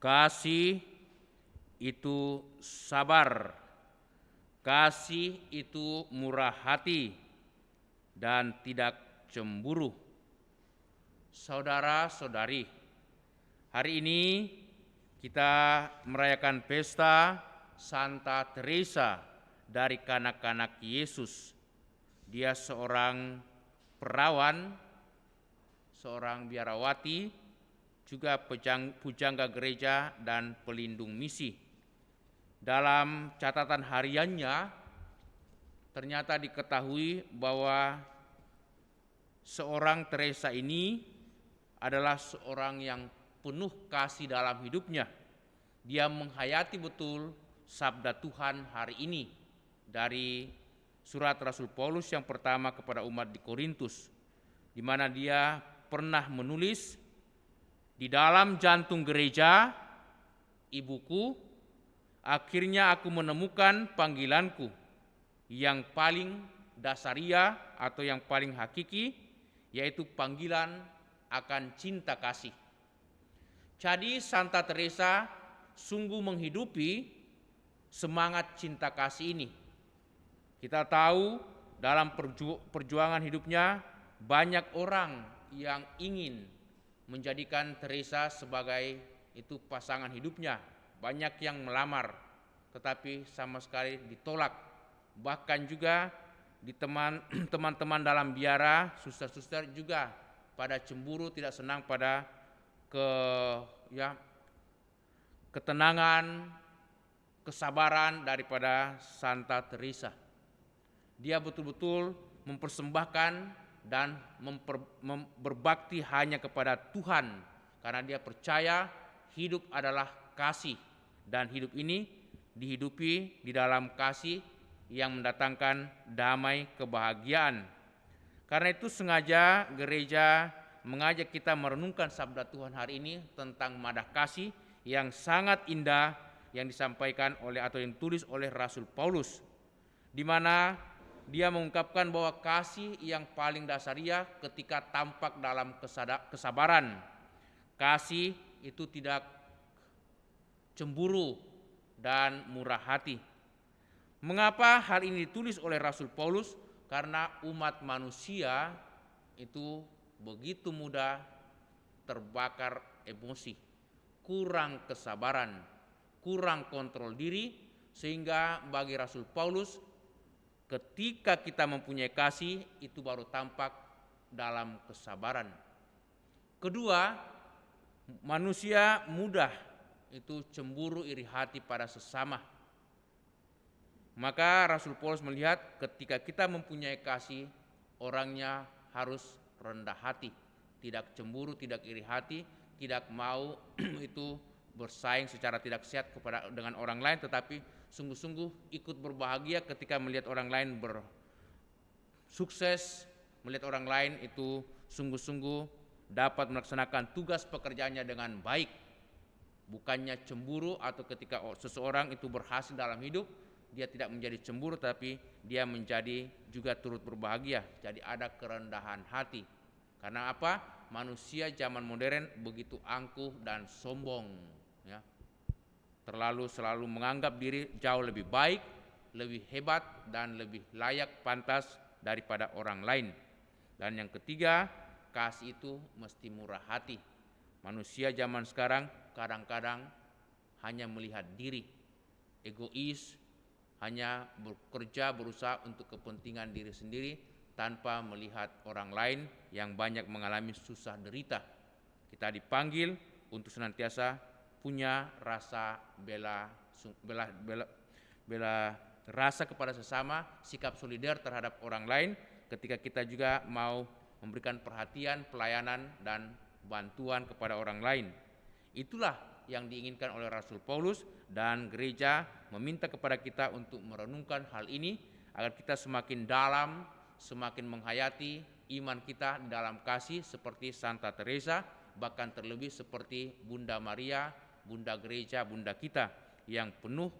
Kasih itu sabar, kasih itu murah hati, dan tidak cemburu. Saudara-saudari, hari ini kita merayakan pesta Santa Teresa dari kanak-kanak Yesus. Dia seorang perawan, seorang biarawati, juga pujangga gereja dan pelindung misi. Dalam catatan hariannya, ternyata diketahui bahwa seorang Teresa ini adalah seorang yang penuh kasih dalam hidupnya. Dia menghayati betul sabda Tuhan hari ini dari surat Rasul Paulus yang pertama kepada umat di Korintus, di mana dia pernah menulis, "Di dalam jantung gereja, ibuku, akhirnya aku menemukan panggilanku yang paling dasaria atau yang paling hakiki, yaitu panggilan akan cinta kasih." Jadi Santa Teresa sungguh menghidupi semangat cinta kasih ini. Kita tahu dalam perjuangan hidupnya banyak orang yang ingin menjadikan Teresa sebagai itu pasangan hidupnya. Banyak yang melamar, tetapi sama sekali ditolak. Bahkan juga di teman-teman dalam biara, suster-suster juga pada cemburu, tidak senang pada ketenangan, kesabaran daripada Santa Teresa. Dia betul-betul mempersembahkan dan berbakti hanya kepada Tuhan, karena dia percaya hidup adalah kasih, dan hidup ini dihidupi di dalam kasih yang mendatangkan damai kebahagiaan. Karena itu sengaja gereja mengajak kita merenungkan sabda Tuhan hari ini tentang madah kasih yang sangat indah yang disampaikan oleh atau yang ditulis oleh Rasul Paulus, di mana dia mengungkapkan bahwa kasih yang paling dasaria ketika tampak dalam kesabaran. Kasih itu tidak cemburu dan murah hati. Mengapa hal ini ditulis oleh Rasul Paulus? Karena umat manusia itu begitu mudah terbakar emosi, kurang kesabaran, kurang kontrol diri, sehingga bagi Rasul Paulus, ketika kita mempunyai kasih, itu baru tampak dalam kesabaran. Kedua, manusia mudah itu cemburu iri hati pada sesama. Maka Rasul Paulus melihat ketika kita mempunyai kasih, orangnya harus rendah hati, tidak cemburu, tidak iri hati, tidak mau itu bersaing secara tidak sehat dengan orang lain, tetapi sungguh-sungguh ikut berbahagia ketika melihat orang lain bersukses, melihat orang lain itu sungguh-sungguh dapat melaksanakan tugas pekerjaannya dengan baik. Bukannya cemburu, atau ketika seseorang itu berhasil dalam hidup, dia tidak menjadi cemburu, tapi dia menjadi juga turut berbahagia. Jadi ada kerendahan hati. Karena apa? Manusia zaman modern begitu angkuh dan sombong, ya. Selalu menganggap diri jauh lebih baik, lebih hebat, dan lebih layak pantas daripada orang lain. Dan yang ketiga, kasih itu mesti murah hati. Manusia zaman sekarang kadang-kadang hanya melihat diri, egois, hanya bekerja berusaha untuk kepentingan diri sendiri tanpa melihat orang lain yang banyak mengalami susah derita. Kita dipanggil untuk senantiasa punya rasa bela rasa kepada sesama, sikap solidar terhadap orang lain ketika kita juga mau memberikan perhatian, pelayanan, dan bantuan kepada orang lain. Itulah yang diinginkan oleh Rasul Paulus, dan gereja meminta kepada kita untuk merenungkan hal ini agar kita semakin dalam, semakin menghayati iman kita dalam kasih seperti Santa Teresa, bahkan terlebih seperti Bunda Maria, Bunda Gereja, Bunda kita yang penuh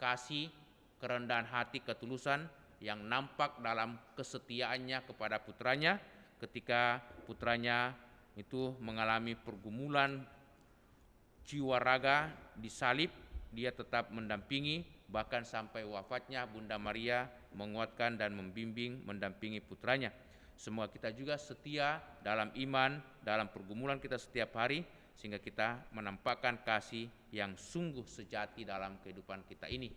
kasih, kerendahan hati, ketulusan yang nampak dalam kesetiaannya kepada putranya ketika putranya itu mengalami pergumulan jiwa raga disalib. Dia tetap mendampingi, bahkan sampai wafatnya Bunda Maria menguatkan dan membimbing, mendampingi putranya. Semoga kita juga setia dalam iman, dalam pergumulan kita setiap hari, sehingga kita menampakkan kasih yang sungguh sejati dalam kehidupan kita ini.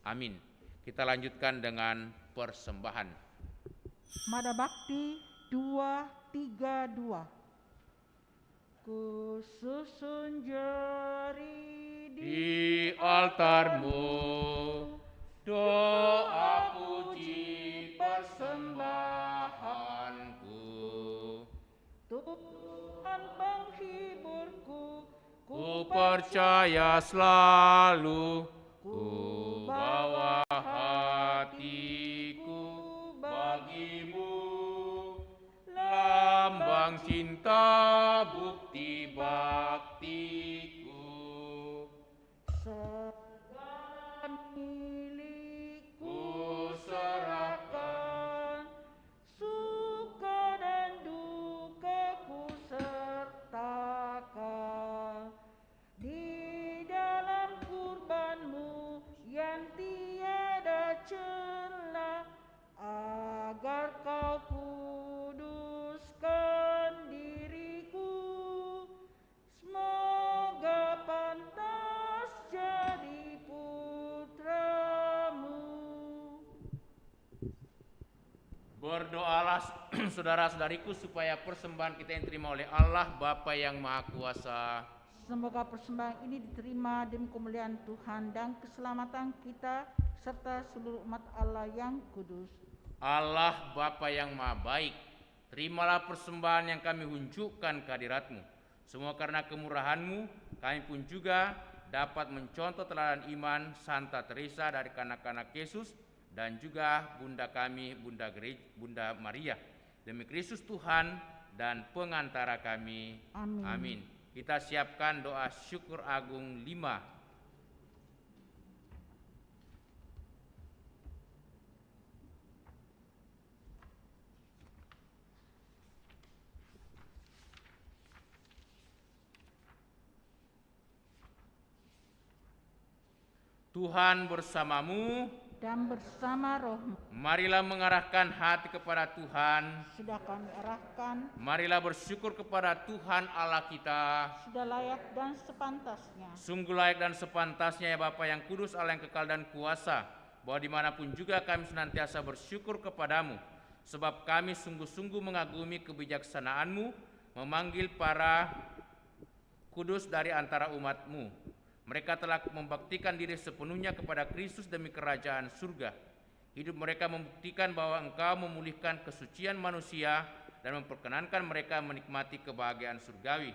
Amin. Kita lanjutkan dengan persembahan. Mada Bakti 232. Ku susun jari Di altarmu, doa puji persembahanku. Tuhan penghiburku, Ku percaya selalu, ku bawa hatiku bagimu, lambang cinta bukti baktiku. segala milikku Ku serahkan, suka dan duka ku sertakan di dalam kurbanmu yang tiada celah, agar kau kuduskan diriku. Semoga pantas jadi putramu. berdoalah saudara-saudariku supaya persembahan kita yang terima oleh Allah Bapa yang Maha Kuasa, Semoga persembahan ini diterima demi kemuliaan Tuhan dan keselamatan kita serta seluruh umat Allah yang kudus. Allah Bapa yang Maha Baik, terimalah persembahan yang kami unjukkan kehadirat-Mu. Semua karena kemurahan-Mu, kami pun juga dapat mencontoh teladan iman Santa Teresa dari kanak-kanak Yesus, dan juga Bunda kami, Bunda Gereja, Bunda Maria. Demi Kristus Tuhan dan pengantara kami. Amin. Amin. Kita siapkan doa syukur agung 5. Tuhan bersamamu, Dan bersama rohmu marilah mengarahkan hati kepada Tuhan. sudah kami arahkan, Marilah bersyukur kepada Tuhan Allah kita. sudah layak dan sepantasnya. Sungguh layak dan sepantasnya ya Bapa yang kudus, Allah yang kekal dan kuasa, bahwa dimanapun juga kami senantiasa bersyukur kepadamu, sebab kami sungguh-sungguh mengagumi kebijaksanaan-Mu, memanggil para kudus dari antara umat-Mu. Mereka telah membaktikan diri sepenuhnya kepada Kristus demi kerajaan surga. Hidup mereka membuktikan bahwa Engkau memulihkan kesucian manusia dan memperkenankan mereka menikmati kebahagiaan surgawi.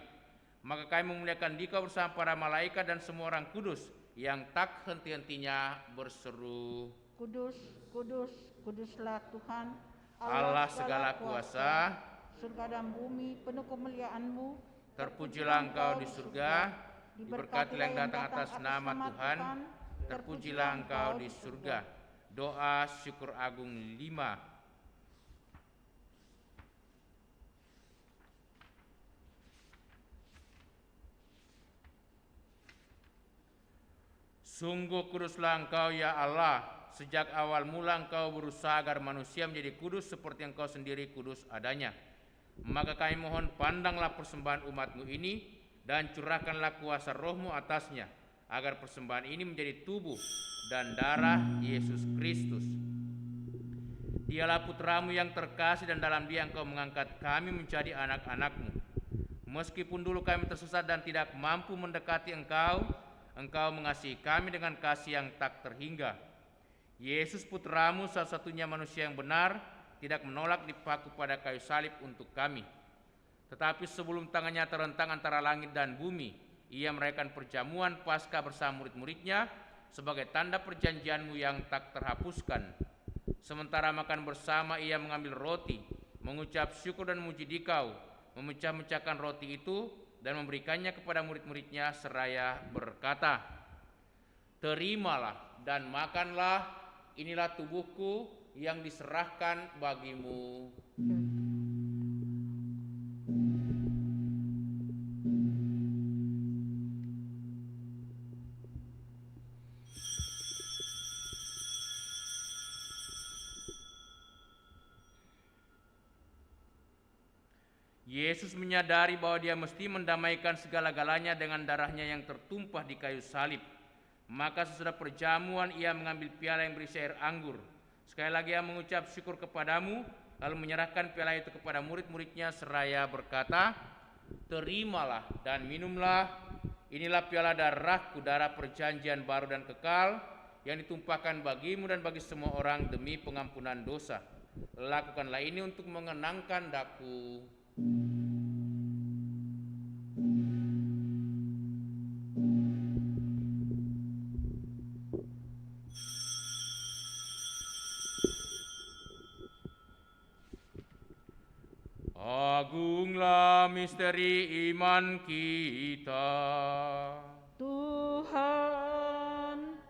Maka kami memuliakan Dikau bersama para malaikat dan semua orang kudus yang tak henti-hentinya berseru, Kudus, kudus, kuduslah Tuhan, Allah segala kuasa, surga dan bumi penuh kemuliaan-Mu. terpujilah Engkau di surga, diberkatilah yang datang atas nama Tuhan, terpujilah Engkau di surga. Doa syukur agung 5. Sungguh kuduslah Engkau ya Allah, sejak awal mula Engkau berusaha agar manusia menjadi kudus seperti Engkau sendiri kudus adanya. Maka kami mohon pandanglah persembahan umat-Mu ini dan curahkanlah kuasa Roh-Mu atasnya, agar persembahan ini menjadi tubuh dan darah Yesus Kristus. Dialah Putra-Mu yang terkasih dan dalam Dia Engkau mengangkat kami menjadi anak-anak-Mu. Meskipun dulu kami tersesat dan tidak mampu mendekati Engkau, Engkau mengasihi kami dengan kasih yang tak terhingga. Yesus Putra-Mu satu-satunya manusia yang benar, tidak menolak dipaku pada kayu salib untuk kami. Tetapi sebelum tangannya terentang antara langit dan bumi, Ia merayakan perjamuan Paskah bersama murid-muridnya sebagai tanda perjanjian-Mu yang tak terhapuskan. Sementara makan bersama, Ia mengambil roti, mengucap syukur dan memuji Dikau, memecah-mecahkan roti itu dan memberikannya kepada murid-muridnya seraya berkata, "Terimalah dan makanlah, inilah tubuhku yang diserahkan bagimu." Yesus menyadari bahwa Dia mesti mendamaikan segala-galanya dengan darahnya yang tertumpah di kayu salib. Maka sesudah perjamuan Ia mengambil piala yang berisi air anggur. Sekali lagi Ia mengucap syukur kepadamu, lalu menyerahkan piala itu kepada murid-muridnya seraya berkata, "Terimalah dan minumlah, inilah piala darahku, darah perjanjian baru dan kekal, yang ditumpahkan bagimu dan bagi semua orang demi pengampunan dosa. Lakukanlah ini untuk mengenangkan daku." Agunglah misteri iman kita. Tuhan,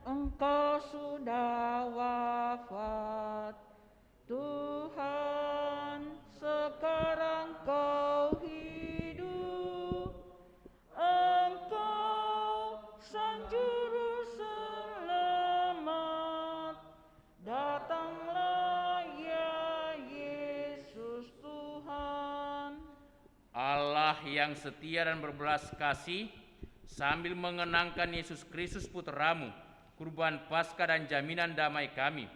Engkau sudah wafat. Tuhan, sekarang Kau hidup. Engkau Sang Juru Selamat. Datanglah ya Yesus Tuhan. Allah yang setia dan berbelas kasih, sambil mengenangkan Yesus Kristus Putra-Mu, kurban Paskah dan jaminan damai kami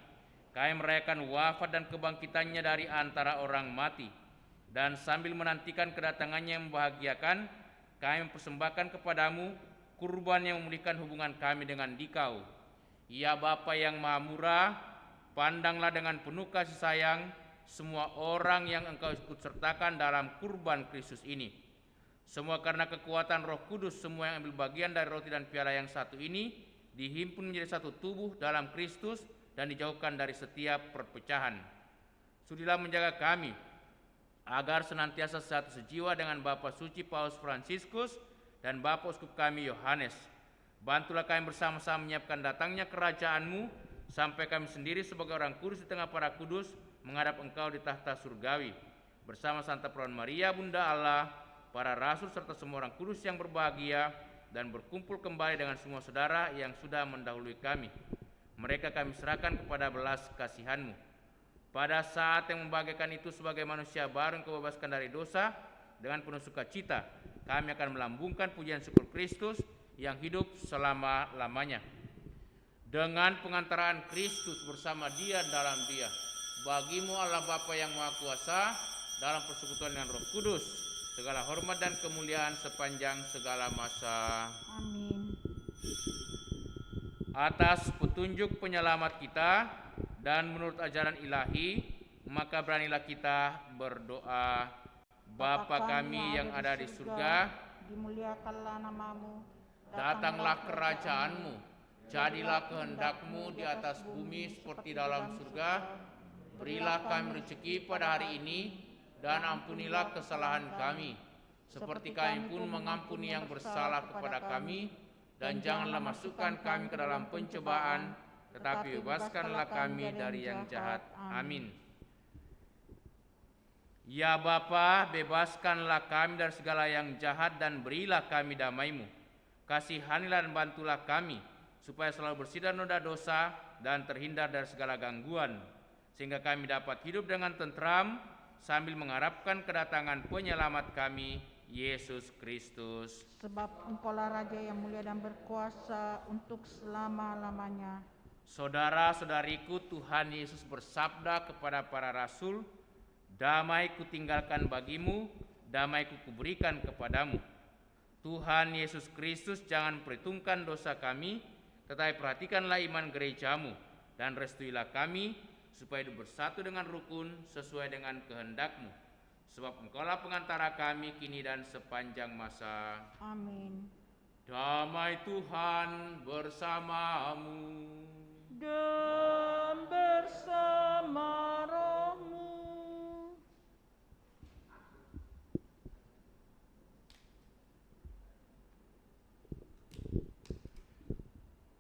merayakan wafat dan kebangkitannya dari antara orang mati, dan sambil menantikan kedatangannya yang membahagiakan, kami mempersembahkan kepadamu kurban yang memulihkan hubungan kami dengan Dikau. Ya Bapa yang Maha Murah, pandanglah dengan penuh kasih sayang semua orang yang Engkau ikut sertakan dalam kurban Kristus ini. Semua karena kekuatan Roh Kudus, semua yang ambil bagian dari roti dan piala yang satu ini dihimpun menjadi satu tubuh dalam Kristus dan dijauhkan dari setiap perpecahan. Sudilah menjaga kami agar senantiasa satu sejiwa dengan Bapa Suci Paus Fransiskus dan Bapa Uskup kami Yohanes. Bantulah kami bersama-sama menyiapkan datangnya kerajaan-Mu, sampai kami sendiri sebagai orang kudus di tengah para kudus menghadap Engkau di tahta surgawi, bersama Santa Perawan Maria Bunda Allah, para rasul serta semua orang kudus yang berbahagia, dan berkumpul kembali dengan semua saudara yang sudah mendahului kami. Mereka kami serahkan kepada belas kasihan-Mu. Pada saat yang membahagiakan itu sebagai manusia baru yang Kau bebaskan dari dosa, dengan penuh sukacita kami akan melambungkan pujian syukur Kristus yang hidup selama-lamanya. Dengan pengantaraan Kristus bersama Dia dalam Dia, bagimu Allah Bapa yang Maha Kuasa, dalam persekutuan dengan Roh Kudus, segala hormat dan kemuliaan sepanjang segala masa. Amin. Atas petunjuk penyelamat kita dan menurut ajaran ilahi, maka beranilah kita berdoa. Bapa kami yang ada di surga, dimuliakanlah namamu, Datanglah kerajaanmu, jadilah kehendak-Mu di atas bumi seperti dalam surga. Berilah kami rezeki pada hari ini, dan ampunilah kesalahan kami, seperti kami pun mengampuni yang bersalah kepada kami. Dan janganlah masukkan kami ke dalam pencobaan, tetapi bebaskanlah kami dari yang jahat. Amin. Ya Bapa, bebaskanlah kami dari segala yang jahat dan berilah kami damai-Mu. Kasihanilah dan bantulah kami, supaya selalu bersih dari noda dosa dan terhindar dari segala gangguan, sehingga kami dapat hidup dengan tentram sambil mengharapkan kedatangan penyelamat kami, Yesus Kristus. Sebab Engkaulah Raja yang mulia dan berkuasa untuk selama-lamanya. Saudara-saudariku, Tuhan Yesus bersabda kepada para rasul, "Damai kutinggalkan bagimu, damai kuberikan kepadamu." Tuhan Yesus Kristus jangan perhitungkan dosa kami, tetapi perhatikanlah iman gerejamu, dan restuilah kami, supaya hidup bersatu dengan rukun sesuai dengan kehendak-Mu. Sebab Engkaulah pengantara kami kini dan sepanjang masa. Amin. Damai Tuhan bersamamu. Dan bersama rohmu.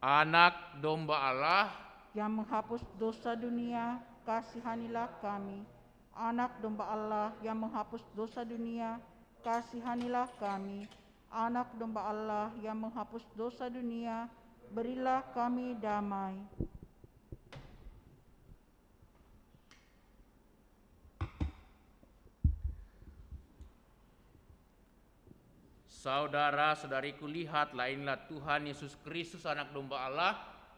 Anak domba Allah Yang menghapus dosa dunia, kasihanilah kami. Anak domba Allah yang menghapus dosa dunia, kasihanilah kami. Anak domba Allah yang menghapus dosa dunia, berilah kami damai. Saudara-saudariku, lihatlah, inilah Tuhan Yesus Kristus, anak domba Allah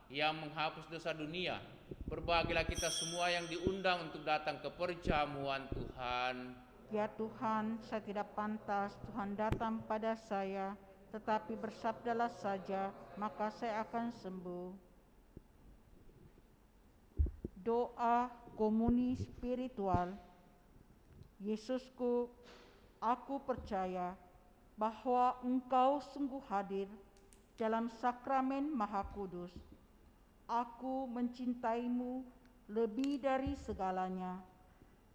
yang menghapus dosa dunia. Berbahagialah kita semua yang diundang untuk datang ke perjamuan Tuhan. Ya Tuhan, saya tidak pantas Tuhan datang pada saya, tetapi bersabdalah saja, maka saya akan sembuh. Doa komuni spiritual. Yesusku, aku percaya bahwa Engkau sungguh hadir dalam sakramen Maha Kudus. Aku mencintaimu lebih dari segalanya,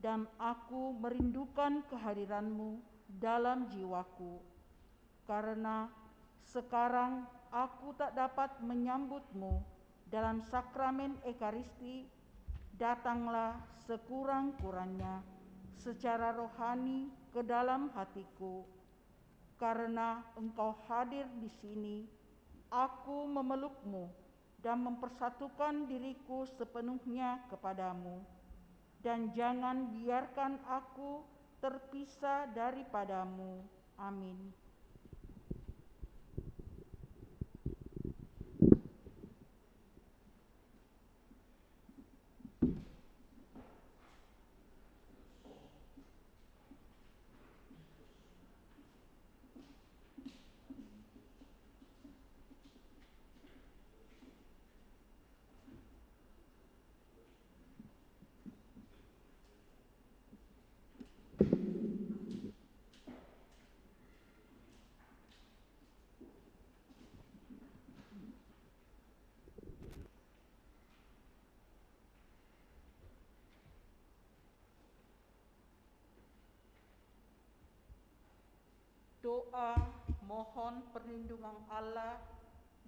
dan aku merindukan kehadiran-Mu dalam jiwaku. Karena sekarang aku tak dapat menyambut-Mu dalam sakramen Ekaristi, datanglah sekurang-kurangnya secara rohani ke dalam hatiku. Karena Engkau hadir di sini, aku memeluk-Mu dan mempersatukan diriku sepenuhnya kepadamu. Dan jangan biarkan aku terpisah daripadamu. Amin. Doa mohon perlindungan Allah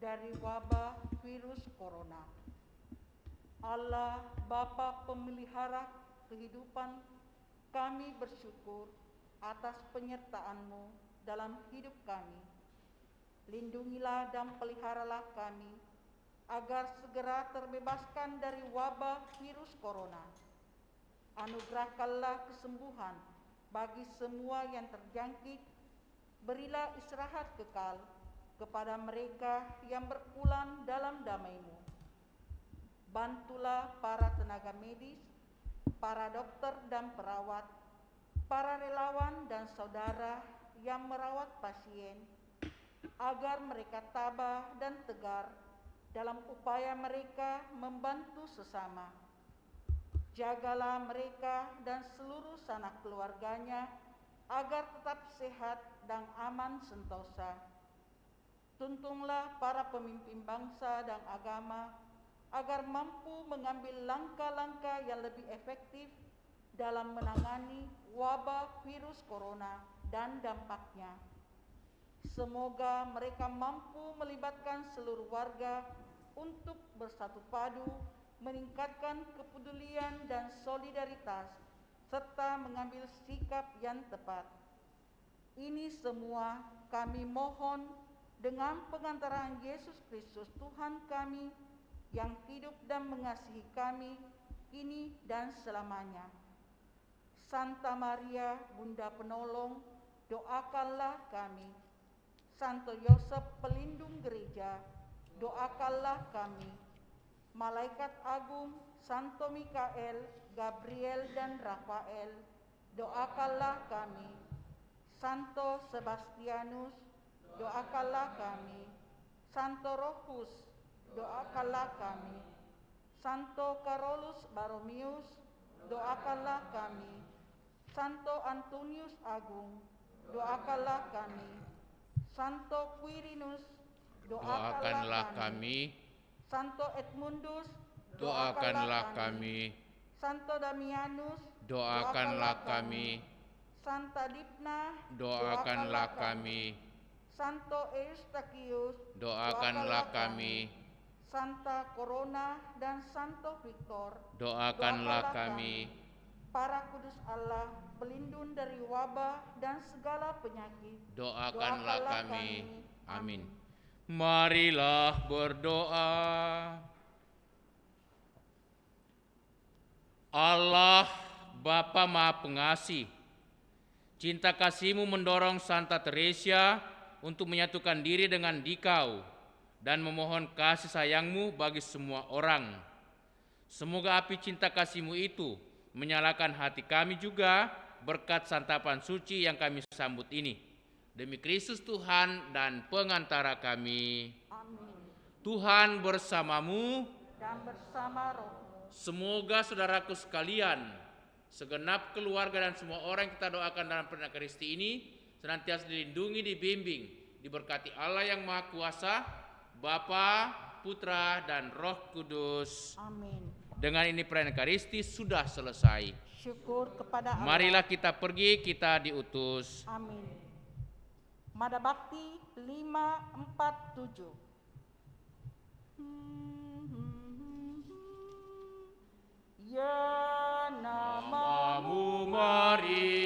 dari wabah virus corona. Allah, Bapa pemelihara kehidupan, kami bersyukur atas penyertaan-Mu dalam hidup kami. Lindungilah dan peliharalah kami, agar segera terbebaskan dari wabah virus corona. Anugerahkanlah kesembuhan bagi semua yang terjangkit. Berilah istirahat kekal kepada mereka yang berpulang dalam damai-Mu. Bantulah para tenaga medis, para dokter dan perawat, para relawan dan saudara yang merawat pasien, agar mereka tabah dan tegar dalam upaya mereka membantu sesama. Jagalah mereka dan seluruh sanak keluarganya agar tetap sehat dan aman sentosa. Tuntunlah para pemimpin bangsa dan agama agar mampu mengambil langkah-langkah yang lebih efektif dalam menangani wabah virus corona dan dampaknya. Semoga mereka mampu melibatkan seluruh warga untuk bersatu padu, meningkatkan kepedulian dan solidaritas, serta mengambil sikap yang tepat. Ini semua kami mohon dengan pengantaraan Yesus Kristus Tuhan kami yang hidup dan mengasihi kami kini dan selamanya. Santa Maria, Bunda Penolong, doakanlah kami. Santo Yosef, pelindung gereja, doakanlah kami. Malaikat agung, Santo Mikael, Gabriel dan Rafael, doakanlah kami. Santo Sebastianus, doakanlah kami. Santo Rufus, doakanlah kami. Santo Carolus Baromius, doakanlah kami. Santo Antonius Agung, doakanlah kami. Santo Quirinus, doakanlah kami. Santo Edmundus, Doakanlah kami. Santo Damianus, Doakanlah kami. Santa Dipna, Doakanlah kami. Santo Eustachius, Doakanlah kami. Santa Corona dan Santo Victor, Doakanlah kami. Para kudus Allah, pelindung dari wabah dan segala penyakit, Doakanlah kami. Amin. Marilah berdoa. Allah Bapa Maha Pengasih, cinta kasih-Mu mendorong Santa Teresia untuk menyatukan diri dengan Dikau dan memohon kasih sayang-Mu bagi semua orang. Semoga api cinta kasih-Mu itu menyalakan hati kami juga berkat santapan suci yang kami sambut ini. Demi Kristus Tuhan dan pengantara kami. Amin. Tuhan bersamamu. Dan bersama roh. Semoga saudaraku sekalian, segenap keluarga dan semua orang yang kita doakan dalam pernikahan Kristi ini senantiasa dilindungi, dibimbing, diberkati Allah yang Maha Kuasa, Bapa, Putra, dan Roh Kudus. Amin. Dengan ini perayaan Ekaristi sudah selesai. Syukur kepada Allah. Marilah kita pergi, kita diutus. Amin. Mada Bakti 547. Ya namamu Namamu mari